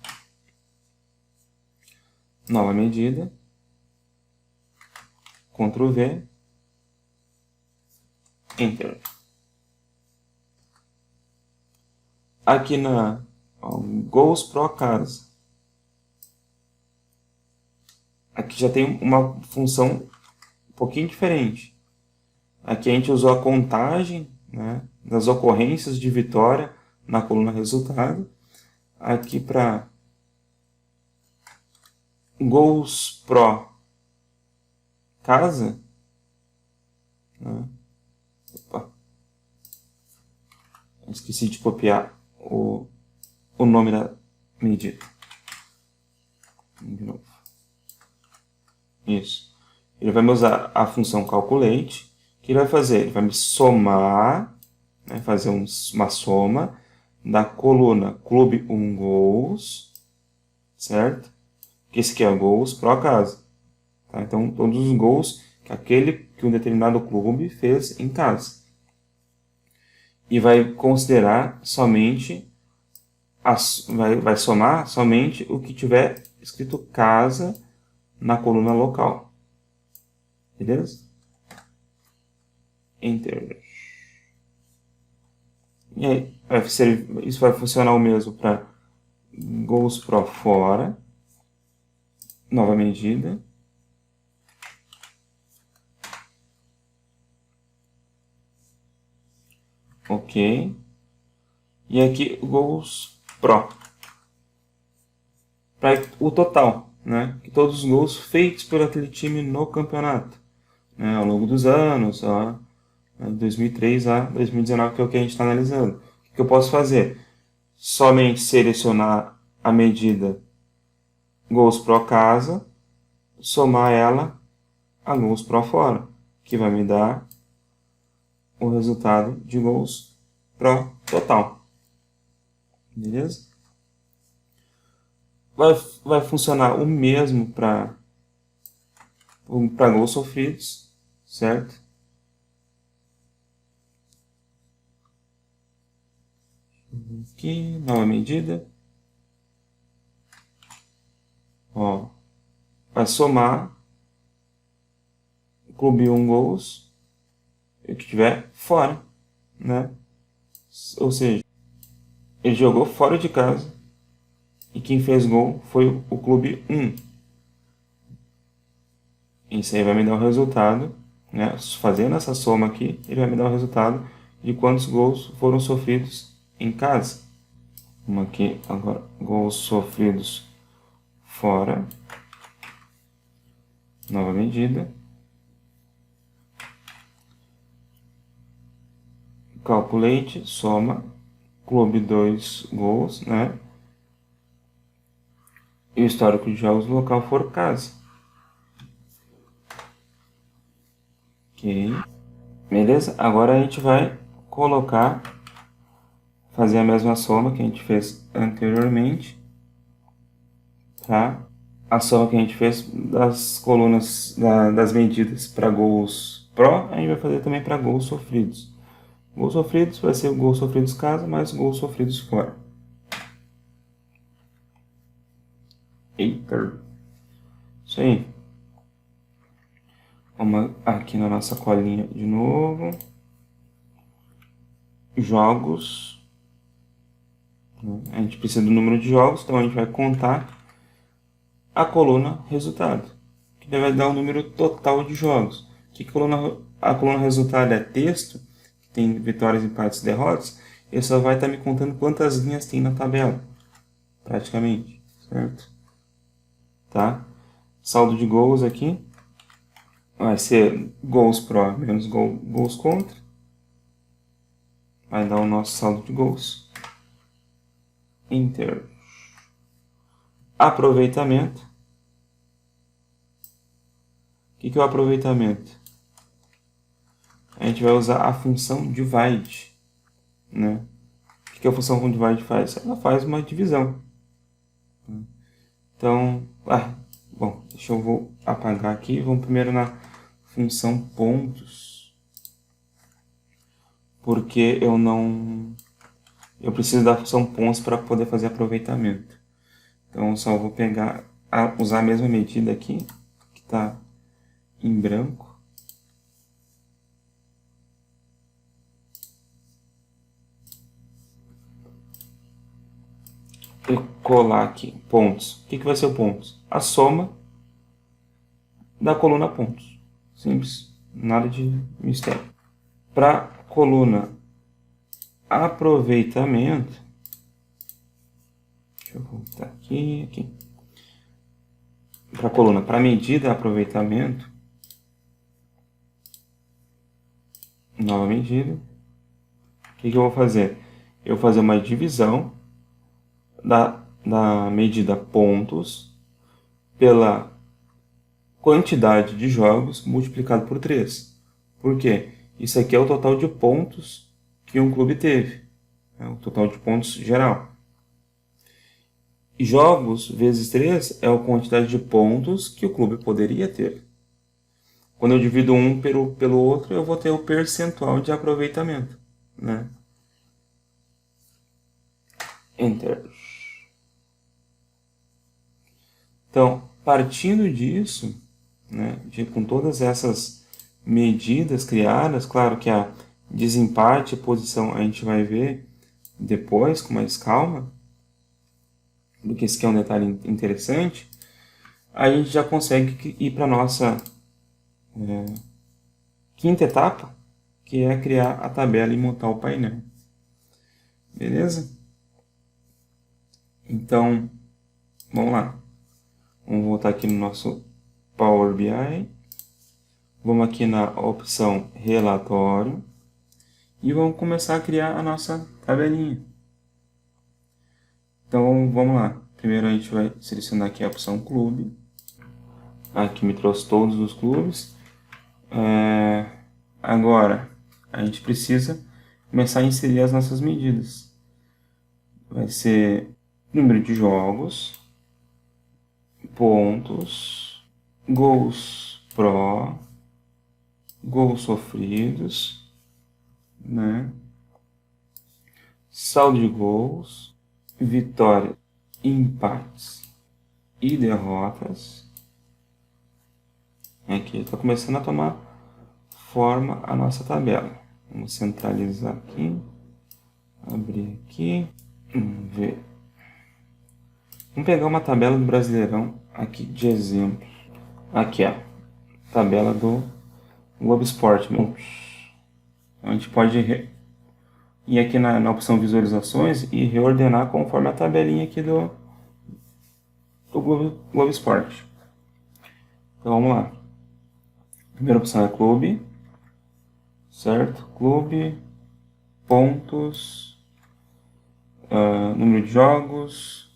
Nova medida. Ctrl V. Enter. Aqui na Goals Pro Casa. Aqui já tem uma função um pouquinho diferente. Aqui a gente usou a contagem, né, das ocorrências de vitória na coluna resultado. Aqui para Goals Pro Casa, né? Opa. Esqueci de copiar o nome da medida. De novo. Isso. Ele vai me usar a função calculate. O que ele vai fazer? Ele vai me somar, né, fazer uma soma da coluna Clube 1 Gols, certo? Que esse aqui é o Gols Pro Casa. Tá? Então, todos os gols que um determinado clube fez em casa. E vai considerar somente, vai somar somente o que tiver escrito casa na coluna local. Beleza? Enter. E aí, isso vai funcionar o mesmo para gols pro fora. Nova medida. Ok. E aqui, gols pro. para o total, né? Que todos os gols feitos por aquele time no campeonato, né? Ao longo dos anos, ó, 2003 a 2019, que é o que a gente está analisando. O que eu posso fazer? Somente selecionar a medida gols pro casa, somar ela a gols pro fora, que vai me dar o resultado de gols pro total. Beleza? Vai funcionar o mesmo para gols sofridos, certo? Aqui, nova medida. Ó, vai somar o clube 1 gols e o que tiver fora, né? Ou seja, ele jogou fora de casa e quem fez gol foi o clube 1. Isso aí vai me dar o resultado, né? Fazendo essa soma aqui, ele vai me dar o resultado de quantos gols foram sofridos em casa. Vamos aqui agora, gols sofridos fora. Nova medida. Calculate, soma, clube 2 gols, né? E o histórico de jogos do local for casa. Ok. Beleza? Agora a gente vai colocar, fazer a mesma soma que a gente fez anteriormente, tá? A soma que a gente fez das colunas, das medidas para gols pró, a gente vai fazer também para gols sofridos. Gols sofridos vai ser o gols sofridos casa mais gols sofridos fora. Eita. Isso aí. Vamos aqui na nossa colinha de novo. Jogos. A gente precisa do número de jogos, então a gente vai contar a coluna resultado, que vai dar o número total de jogos. A coluna resultado é texto, que tem vitórias, empates e derrotas, ele só vai estar me contando quantas linhas tem na tabela, praticamente, certo? Tá? Saldo de gols aqui vai ser gols pró menos gols contra, vai dar o nosso saldo de gols. Enter. Aproveitamento. O que é o aproveitamento? A gente vai usar a função divide, né? O que a função divide faz? Ela faz uma divisão. Então, bom, vou apagar aqui. Vamos primeiro na função pontos, porque eu preciso da função pontos para poder fazer aproveitamento. Então, eu só vou usar a mesma medida aqui, que está em branco. E colar aqui, pontos. O que vai ser o pontos? A soma da coluna pontos. Simples, nada de mistério. Para coluna aproveitamento, deixa eu voltar aqui. Para coluna, para medida aproveitamento, nova medida. O que eu vou fazer? Eu vou fazer uma divisão da medida pontos pela quantidade de jogos multiplicado por 3. Por quê? Isso aqui é o total de pontos que um clube teve. É o total de pontos geral. Jogos vezes 3 é a quantidade de pontos que o clube poderia ter. Quando eu divido um pelo outro, eu vou ter o percentual de aproveitamento, né? Enter. Então, partindo disso, né, com todas essas medidas criadas, claro que a desempate e posição a gente vai ver depois, com mais calma, porque esse aqui é um detalhe interessante, a gente já consegue ir para a nossa quinta etapa, que é criar a tabela e montar o painel. Beleza? Então, Vamos lá. Vamos voltar aqui no nosso Power BI. Vamos aqui na opção Relatório. E vamos começar a criar a nossa tabelinha. Então vamos lá. Primeiro a gente vai selecionar aqui a opção Clube. Aqui me trouxe todos os clubes. Agora a gente precisa começar a inserir as nossas medidas. Vai ser número de jogos, pontos, gols pro, gols sofridos, né? Saldo de gols, vitórias, empates e derrotas. Aqui está começando a tomar forma a nossa tabela. Vamos centralizar aqui, abrir aqui, vamos ver. Vamos pegar uma tabela do Brasileirão aqui de exemplo. Aqui, ó, tabela do Globo Esporte. A gente pode ir aqui na opção visualizações e reordenar conforme a tabelinha aqui do Globo Esporte. Então vamos lá. Primeira opção é clube, certo? Clube, pontos, número de jogos,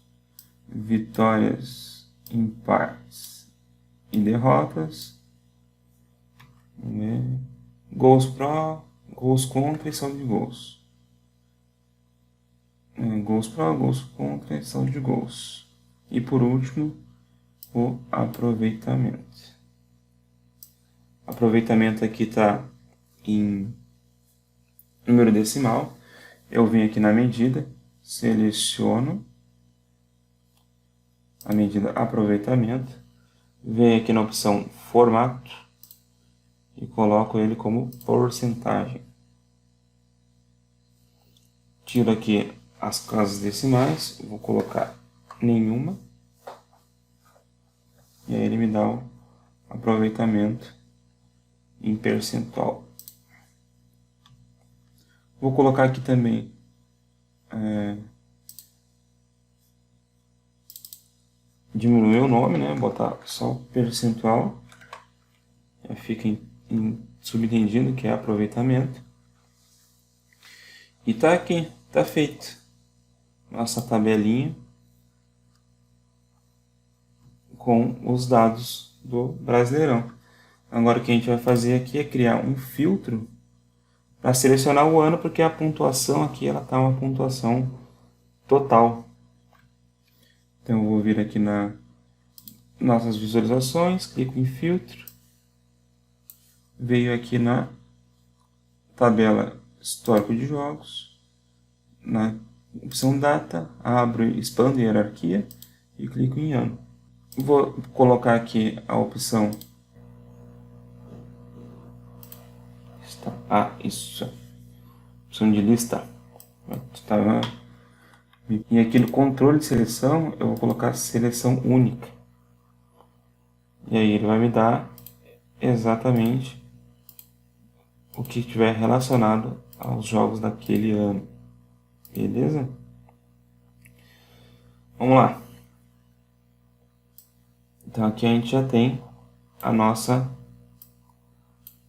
vitórias, empates e derrotas, gols pro, gols contra e saldo de gols. Gols pro, gols contra e saldo de gols. E por último, o aproveitamento. Aproveitamento aqui está em número decimal. Eu venho aqui na medida, seleciono a medida aproveitamento, venho aqui na opção formato e coloco ele como porcentagem. Tiro aqui as casas decimais, vou colocar nenhuma, e aí ele me dá o aproveitamento em percentual. Vou colocar aqui também diminuir o nome, né? Botar só percentual, já fica subentendido que é aproveitamento. E tá aqui, tá feito nossa tabelinha com os dados do Brasileirão. Agora o que a gente vai fazer aqui é criar um filtro para selecionar o ano, porque a pontuação aqui ela tá uma pontuação total. Então eu vou vir aqui na nossas visualizações, clico em filtro, veio aqui na tabela histórico de jogos, na opção data, abro e expando hierarquia e clico em ano. Vou colocar aqui a opção opção de lista. E aqui no controle de seleção eu vou colocar seleção única. E aí ele vai me dar exatamente o que estiver relacionado aos jogos daquele ano. Beleza? Vamos lá. Então aqui a gente já tem a nossa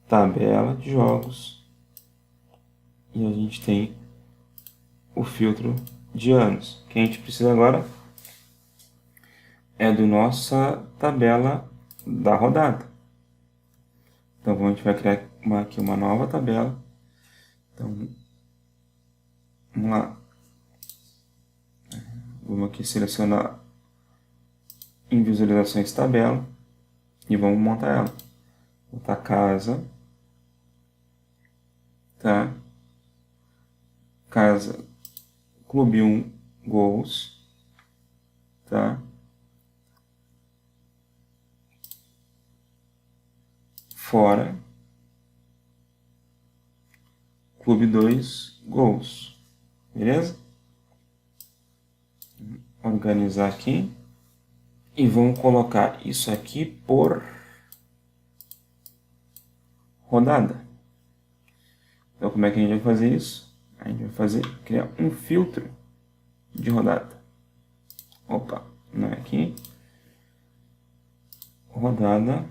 tabela de jogos e a gente tem o filtro de anos. O que a gente precisa agora é do nossa tabela da rodada. Então a gente vai criar aqui uma nova tabela. Então vamos lá. Vamos aqui selecionar em visualizações tabela e vamos montar ela. Vou botar casa, tá? Casa, clube 1, gols, tá? Fora, clube 2, gols, beleza? Organizar aqui e vamos colocar isso aqui por rodada. Então como é que a gente vai fazer isso? A gente vai criar um filtro de rodada. Opa, né, aqui, rodada,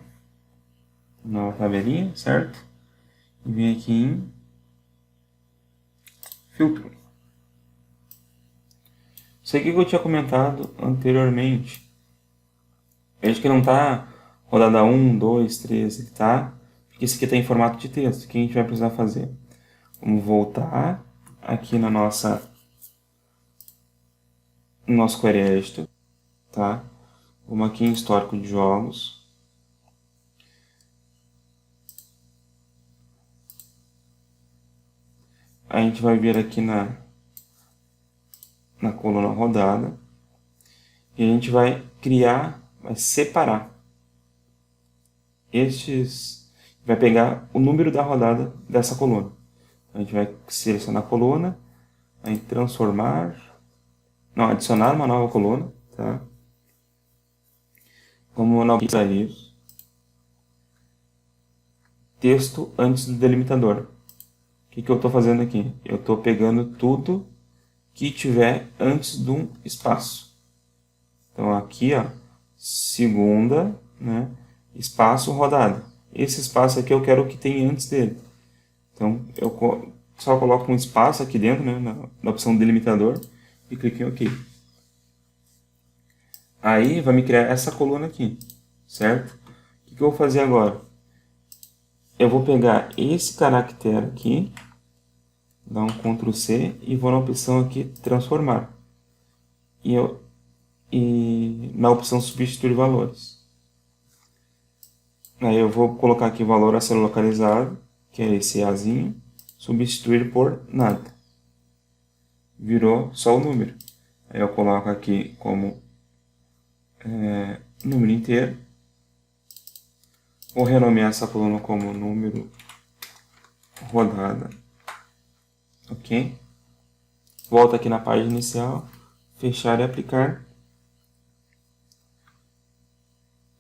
nova tabelinha, certo? E vem aqui em filtro. Isso aqui que eu tinha comentado anteriormente. Veja que não está rodada 1, 2, 3, ele tá, porque isso aqui está em formato de texto. O que a gente vai precisar fazer? Vamos voltar aqui no nosso query editor, tá? Vamos aqui em histórico de jogos. A gente vai vir aqui na coluna rodada e a gente vai criar, vai separar vai pegar o número da rodada dessa coluna. A gente vai selecionar a coluna, vai adicionar uma nova coluna, tá? Vamos na isso. Texto antes do delimitador. O que eu estou fazendo aqui? Eu estou pegando tudo que tiver antes de um espaço. Então aqui, ó, segunda, né, espaço rodada. Esse espaço aqui eu quero que tenha antes dele. Então eu só coloco um espaço aqui dentro, né, na opção delimitador e clico em OK. Aí vai me criar essa coluna aqui, certo? O que eu vou fazer agora? Eu vou pegar esse caractere aqui, dar um Ctrl C e vou na opção aqui transformar. E na opção substituir valores. Aí eu vou colocar aqui o valor a ser localizado, que é esse Azinho, substituir por nada. Virou só o número. Aí eu coloco aqui como número inteiro. Vou renomear essa coluna como número rodada. Ok? Volto aqui na página inicial, fechar e aplicar.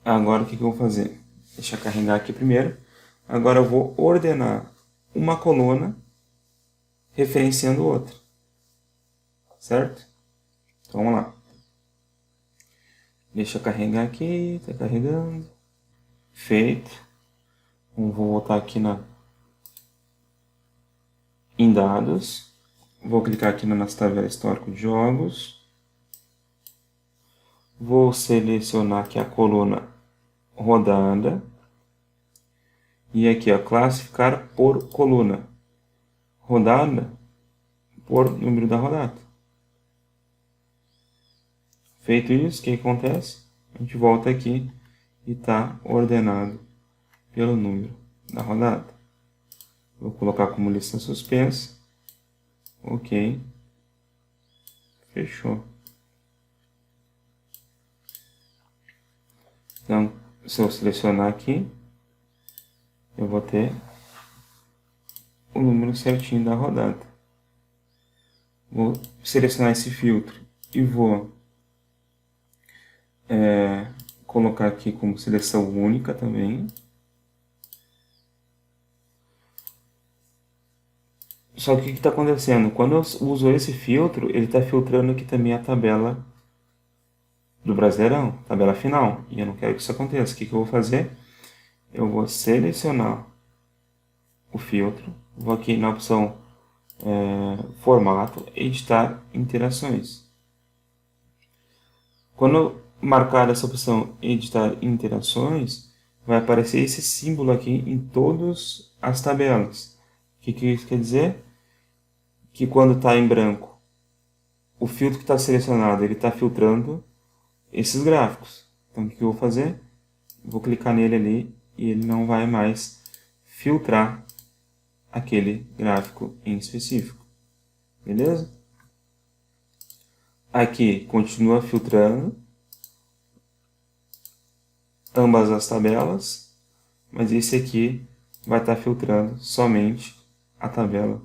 Agora o que eu vou fazer? Deixa eu carregar aqui primeiro. Agora eu vou ordenar uma coluna referenciando outra. Certo? Então vamos lá. Deixa eu carregar aqui, está carregando. Feito. Vou voltar aqui em dados. Vou clicar aqui na nossa tabela histórico de jogos. Vou selecionar aqui a coluna rodada. E aqui, ó, classificar por coluna. Rodada por número da rodada. Feito isso, o que acontece? A gente volta aqui e está ordenado pelo número da rodada. Vou colocar como lista suspensa. Ok. Fechou. Então, se eu selecionar aqui, eu vou ter o número certinho da rodada. Vou selecionar esse filtro e vou colocar aqui como seleção única também. Só que o que está acontecendo? Quando eu uso esse filtro, ele está filtrando aqui também a tabela do Brasileirão, tabela final. E eu não quero que isso aconteça. O que eu vou fazer? Eu vou selecionar o filtro, vou aqui na opção formato, editar interações. Quando eu marcar essa opção editar interações, vai aparecer esse símbolo aqui em todas as tabelas. O que isso quer dizer? Que quando está em branco, o filtro que está selecionado, ele está filtrando esses gráficos. Então o que eu vou fazer? Vou clicar nele ali e ele não vai mais filtrar aquele gráfico em específico. Beleza? Aqui continua filtrando ambas as tabelas, mas esse aqui vai estar filtrando somente a tabela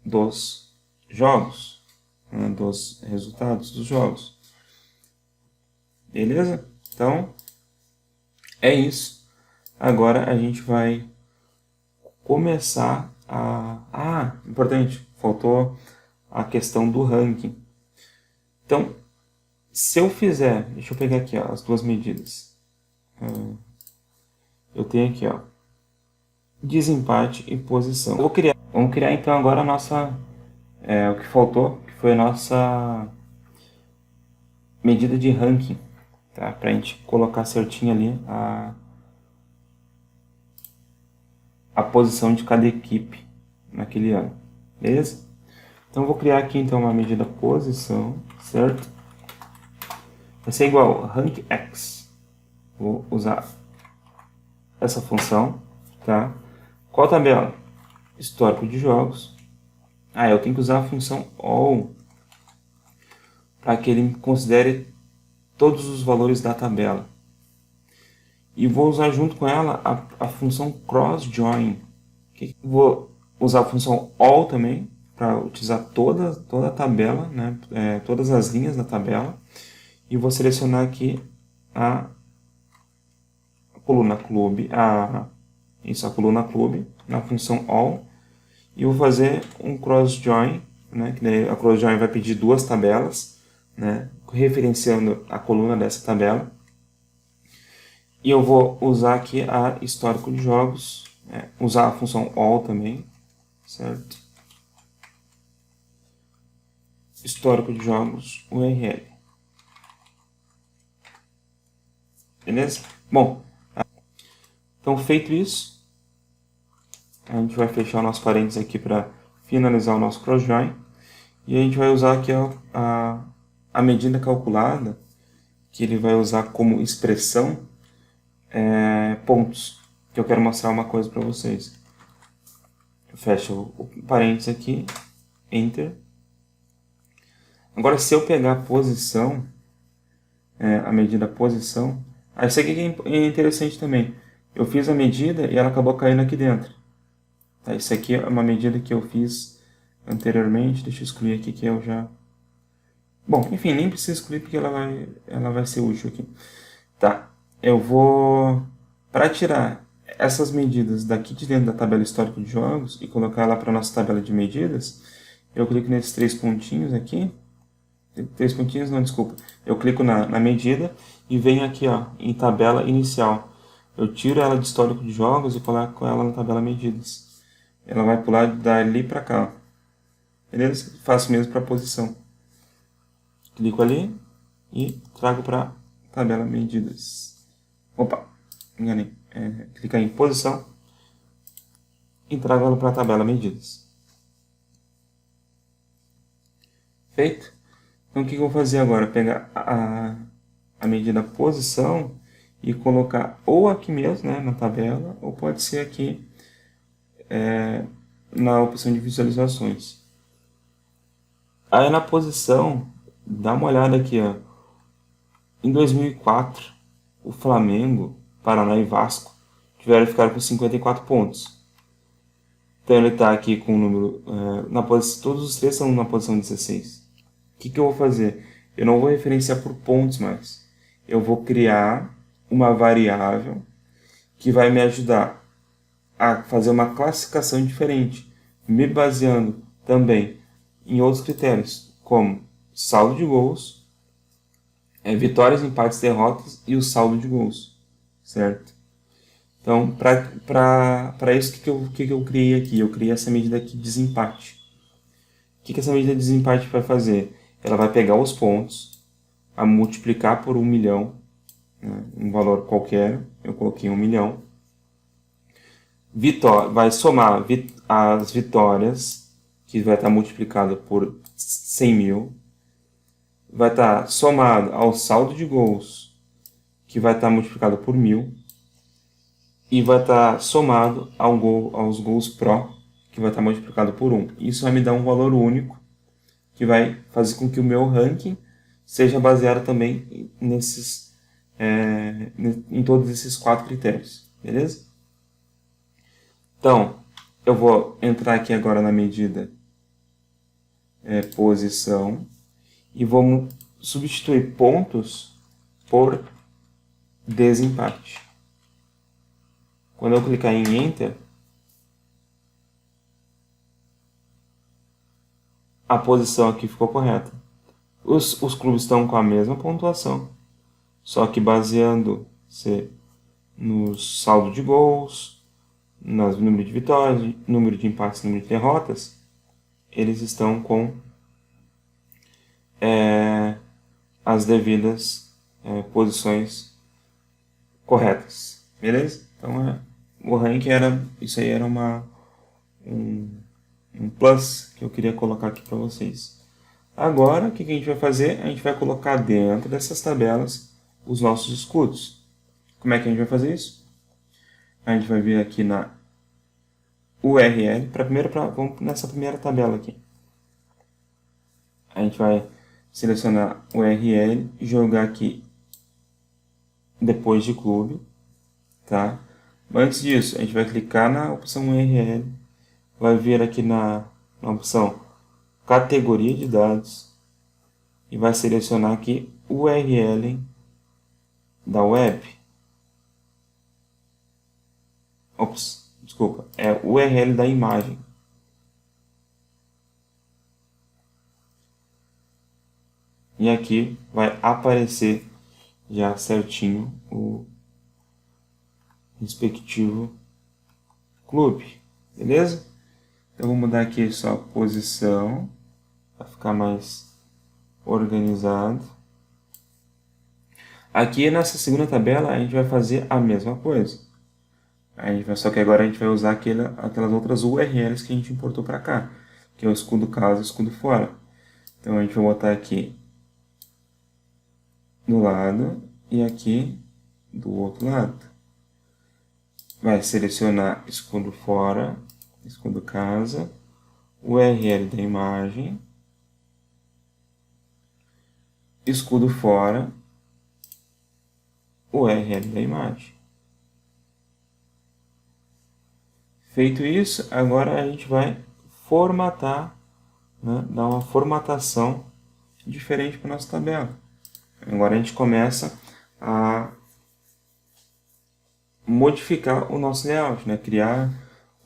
dos jogos, né, dos resultados dos jogos. Beleza? Então, é isso. Agora a gente vai começar importante, faltou a questão do ranking. Então, Se eu fizer, deixa eu pegar aqui ó, as duas medidas. Eu tenho aqui ó, desempate e posição. Vamos criar então agora a nossa, o que faltou, que foi a nossa medida de ranking, tá? Para a gente colocar certinho ali a posição de cada equipe naquele ano, beleza? Então eu vou criar aqui então uma medida posição, certo? Vai ser igual rankx. Vou usar essa função, tá? Qual tabela? Histórico de jogos. Eu tenho que usar a função all para que ele considere todos os valores da tabela. E vou usar junto com ela a função cross join. Vou usar a função all também para utilizar toda a tabela, né? Todas as linhas da tabela. E vou selecionar aqui a coluna clube, a coluna clube na função all. E vou fazer um cross join, né? Que daí a cross join vai pedir duas tabelas, né? Referenciando a coluna dessa tabela. E eu vou usar aqui a histórico de jogos, usar a função all também, certo? Histórico de jogos URL. Beleza? Bom, então feito isso, a gente vai fechar o nosso parênteses aqui para finalizar o nosso cross join. E a gente vai usar aqui a medida calculada, que ele vai usar como expressão pontos, que eu quero mostrar uma coisa para vocês. Eu fecho o parênteses aqui, enter. Agora se eu pegar a posição, a medida posição, isso aqui é interessante também. Eu fiz a medida e ela acabou caindo aqui dentro. Tá, isso aqui é uma medida que eu fiz anteriormente, deixa eu excluir aqui que eu já... Bom, enfim, nem preciso excluir porque ela vai ser útil aqui. Tá, eu vou... Para tirar essas medidas daqui de dentro da tabela histórico de jogos e colocar ela para a nossa tabela de medidas, eu clico nesses três pontinhos aqui. Três pontinhos, não, desculpa. Eu clico na medida e venho aqui ó, em tabela inicial. Eu tiro ela de histórico de jogos e coloco ela na tabela medidas. Ela vai pular dali para cá. Beleza? Faço o mesmo para a posição. Clico ali e trago para tabela medidas. Opa, enganei. Clicar em posição e trago ela para a tabela medidas. Feito? Então o que eu vou fazer agora? Pegar a medida posição e colocar ou aqui mesmo, né, na tabela, ou pode ser aqui na opção de visualizações. Aí na posição, dá uma olhada aqui, ó. Em 2004, o Flamengo, Paraná e Vasco tiveram que ficar com 54 pontos. Então ele está aqui com o número, na posição, todos os três são na posição 16. O que eu vou fazer? Eu não vou referenciar por pontos mais. Eu vou criar uma variável que vai me ajudar a fazer uma classificação diferente, me baseando também em outros critérios, como saldo de gols, vitórias, empates, derrotas e o saldo de gols, certo? Então, para isso, o que eu criei aqui? Eu criei essa medida aqui de desempate. O que essa medida de desempate vai fazer? Ela vai pegar os pontos, a multiplicar por 1 milhão, né, um valor qualquer, eu coloquei 1 milhão, vai somar as vitórias, que vai estar multiplicado por 100 mil, vai estar somado ao saldo de gols, que vai estar multiplicado por 1000, e vai estar somado aos gols pro, que vai estar multiplicado por 1. Isso vai me dar um valor único, que vai fazer com que o meu ranking seja baseado também em todos esses 4 critérios, beleza? Então, eu vou entrar aqui agora na medida posição e vou substituir pontos por desempate. Quando eu clicar em Enter, a posição aqui ficou correta. Os clubes estão com a mesma pontuação, só que baseando-se no saldo de gols, no número de vitórias, número de empates, número de derrotas, eles estão com as devidas posições corretas, beleza? Então o ranking isso aí era um plus que eu queria colocar aqui para vocês. Agora, o que a gente vai fazer? A gente vai colocar dentro dessas tabelas os nossos escudos. Como é que a gente vai fazer isso? A gente vai vir aqui na URL, vamos nessa primeira tabela aqui. A gente vai selecionar o URL e jogar aqui depois de clube, tá? Mas antes disso, a gente vai clicar na opção URL, vai vir aqui na opção categoria de dados e vai selecionar aqui o URL da web. Ops, desculpa, é o URL da imagem. E aqui vai aparecer já certinho o respectivo clube, beleza? Então vou mudar aqui só a posição para ficar mais organizado. Aqui nessa segunda tabela a gente vai fazer a mesma coisa. Só que agora a gente vai usar aquelas outras URLs que a gente importou para cá, que é o escudo casa e o escudo fora. Então a gente vai botar aqui do lado e aqui do outro lado. Vai selecionar escudo fora, escudo casa, URL da imagem, escudo fora, URL da imagem. Feito isso, agora a gente vai formatar, né, dar uma formatação diferente para a nossa tabela. Agora a gente começa a modificar o nosso layout, né, criar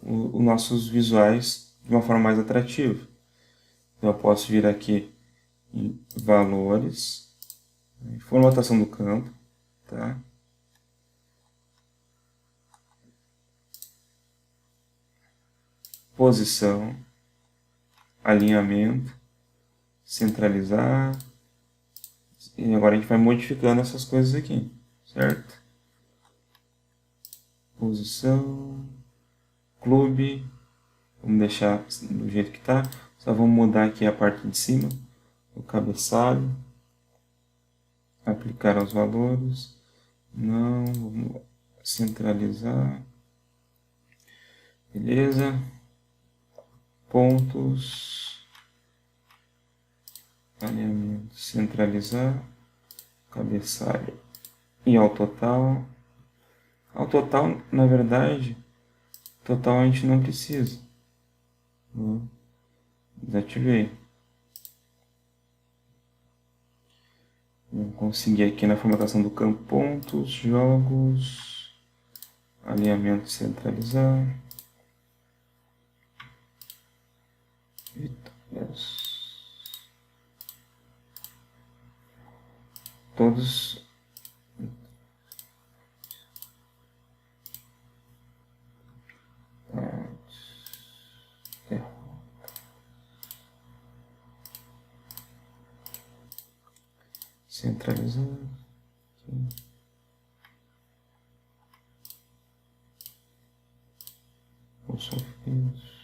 os nossos visuais de uma forma mais atrativa. Então eu posso vir aqui em valores, formatação do campo, tá? Posição, alinhamento, centralizar, e agora a gente vai modificando essas coisas aqui, certo? Posição, clube, vamos deixar do jeito que está, só vamos mudar aqui a parte de cima, o cabeçalho, aplicar aos valores, não, vamos centralizar, beleza, pontos, alinhamento, centralizar, cabeçalho e ao total. Ao total, na verdade, total a gente não precisa, né? Desativei. Vamos conseguir aqui na formatação do campo pontos, jogos, alinhamento centralizar, vitórias. Todos centralizar. Os sofridos.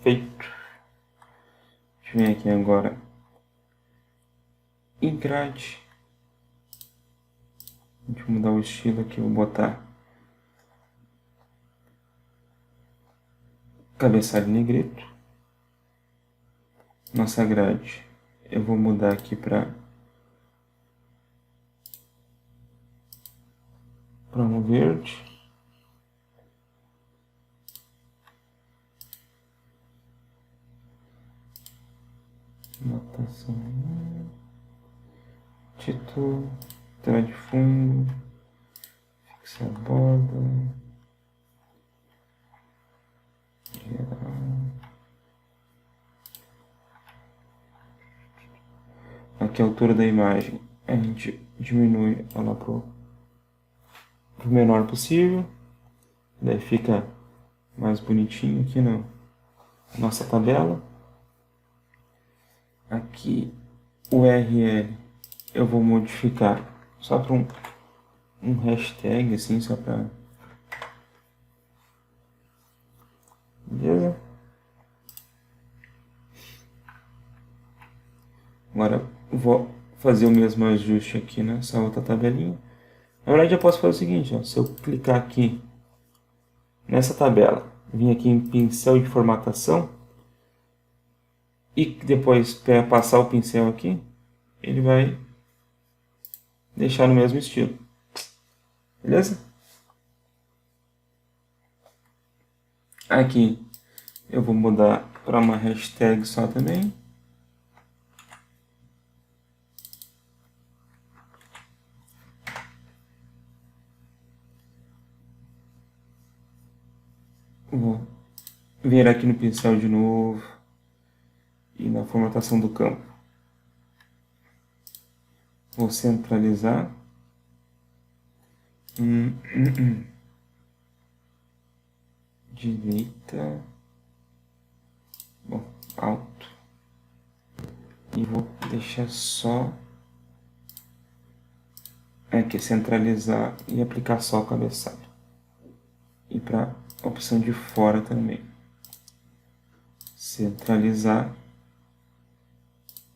Feito. Deixa eu ver aqui agora. E grade. Deixa eu mudar o estilo aqui, vou botar cabeçalho negrito. Nossa grade. Eu vou mudar aqui para um verde. Anotação. Título. Tela de fundo. Fixa a borda. Geral. Aqui a altura da imagem. A gente diminui ela pro menor possível. Daí fica mais bonitinho aqui na nossa tabela. Aqui o URL eu vou modificar só para um hashtag assim, só para... Beleza? Agora eu vou fazer o mesmo ajuste aqui nessa outra tabelinha. Na verdade eu posso fazer o seguinte, ó, se eu clicar aqui nessa tabela, vir aqui em pincel de formatação e depois passar o pincel aqui, ele vai deixar no mesmo estilo. Beleza? Aqui eu vou mudar para uma hashtag só também. Vou vir aqui no pincel de novo e na formatação do campo. Vou centralizar. Direita. Bom, alto. E vou deixar só aqui, centralizar e aplicar só o cabeçalho. E para a opção de fora também. Centralizar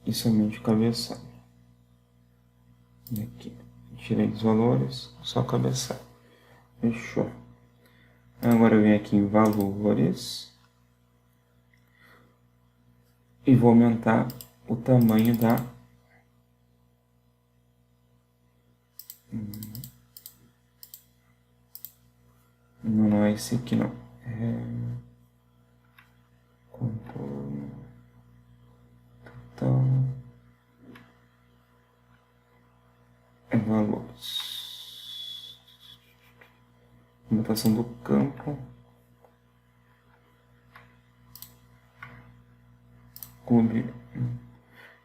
e somente o cabeçalho. E aqui, tirei os valores, só o cabeçalho. Fechou. Agora eu venho aqui em valores e vou aumentar o tamanho da... Não é esse aqui não. Contorno total. Valores. Anotação do campo. Clube.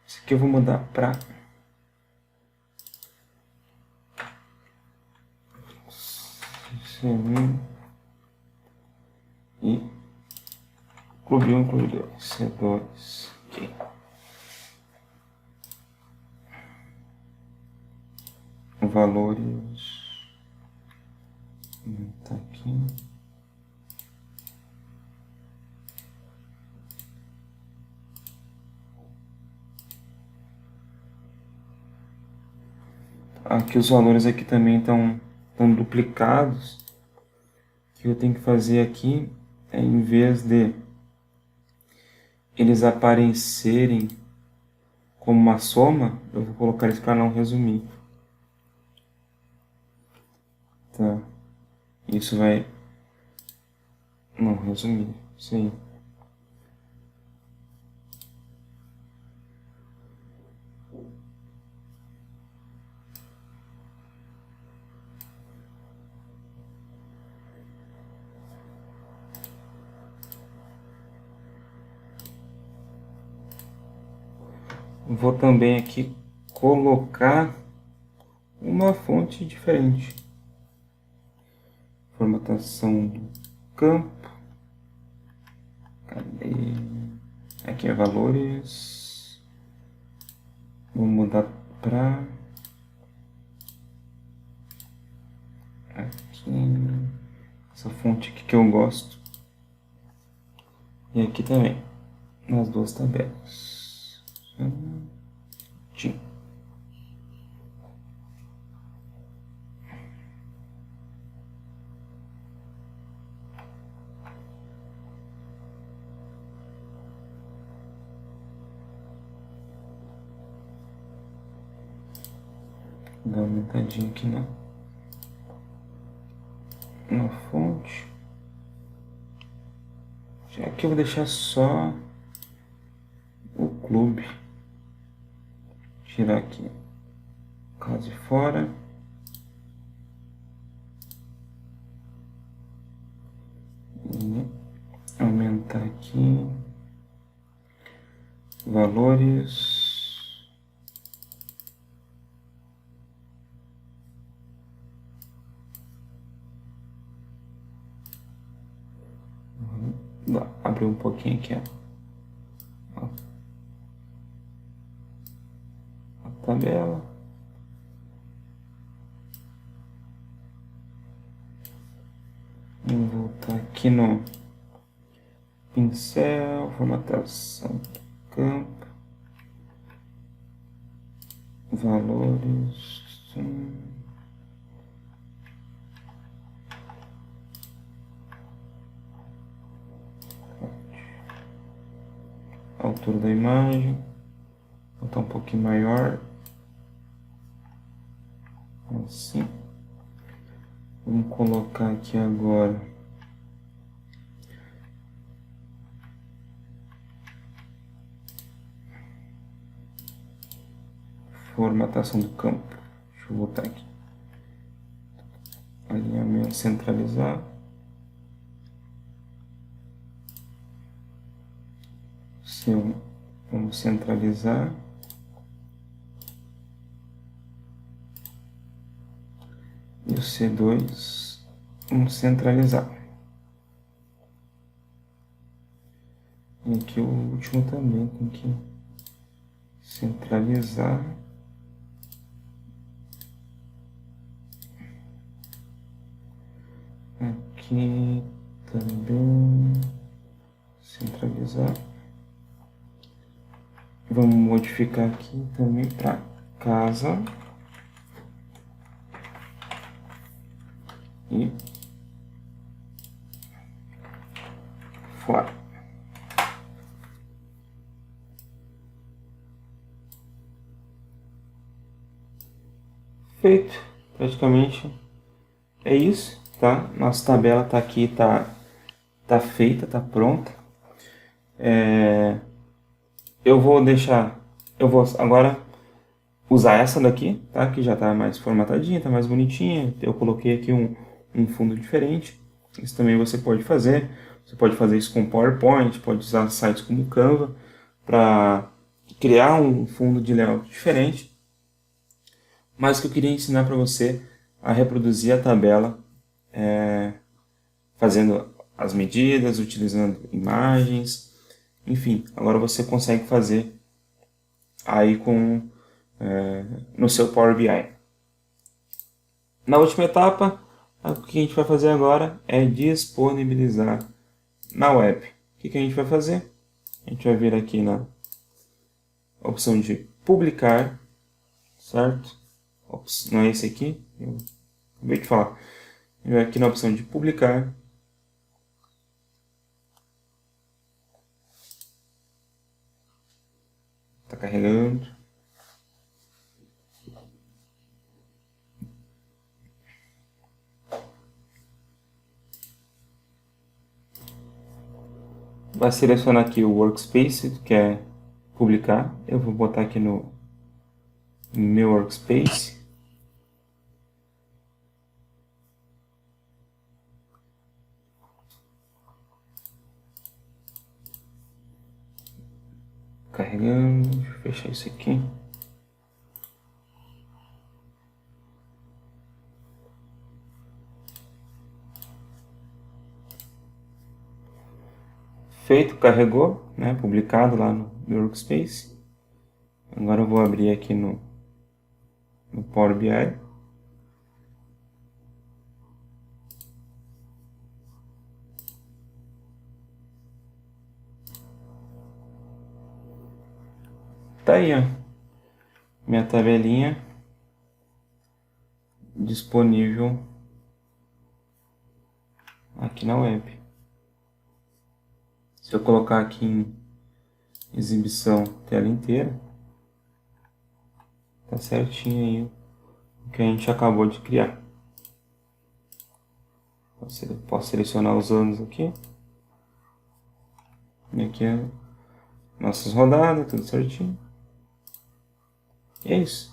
Esse aqui eu vou mudar para C1 e Clube 1, Clube 2, C2. Ok. Valores. Tá aqui. Aqui os valores aqui também estão duplicados. O que eu tenho que fazer aqui é, em vez de eles aparecerem como uma soma, eu vou colocar eles para não resumir. Tá. Isso vai não resumir. Isso aí. Vou também aqui colocar uma fonte diferente. Formatação do campo. Cadê? Aqui é valores. Vou mudar para aqui. Essa fonte aqui que eu gosto. E aqui também. Nas duas tabelas. Tchim. Vou dar uma aumentadinha aqui na fonte. Aqui eu vou deixar só o clube. tirar aqui quase fora. E aumentar aqui valores. Abrir um pouquinho aqui, ó. A tabela. Vou voltar aqui no pincel, formatação do campo, valores, altura da imagem, vou botar um pouquinho maior, assim. Vamos colocar aqui agora formatação do campo. Deixa eu voltar aqui. Alinhamento centralizado. Vamos centralizar. E o C2 vamos centralizar. E aqui o último também tem que centralizar. Aqui também centralizar. Vamos modificar aqui também para casa. E fora. Feito. Praticamente é isso, tá? Nossa tabela tá aqui, tá feita, tá pronta. Eu vou agora usar essa daqui, tá? Que já tá mais formatadinha, tá mais bonitinha. Eu coloquei aqui um fundo diferente. Isso também você pode fazer. Você pode fazer isso com PowerPoint, pode usar sites como Canva para criar um fundo de layout diferente. Mas que eu queria ensinar para você a reproduzir a tabela fazendo as medidas, utilizando imagens, enfim. Agora você consegue fazer aí no seu Power BI. Na última etapa, o que a gente vai fazer agora é disponibilizar na web. O que a gente vai fazer? A gente vai vir aqui na opção de publicar, certo? Não é esse aqui, eu acabei de falar. A gente vai aqui na opção de publicar. Está carregando. Vai selecionar aqui o Workspace, que é publicar. Eu vou botar aqui no meu Workspace. Carregando, deixa eu fechar isso aqui. Feito, carregou, né, publicado lá no meu Workspace. Agora eu vou abrir aqui no Power BI. Tá aí, ó, minha tabelinha disponível aqui na web. Se eu colocar aqui em exibição tela inteira, tá certinho aí o que a gente acabou de criar. Posso selecionar os anos aqui. E aqui é nossas rodadas, tudo certinho. E é isso.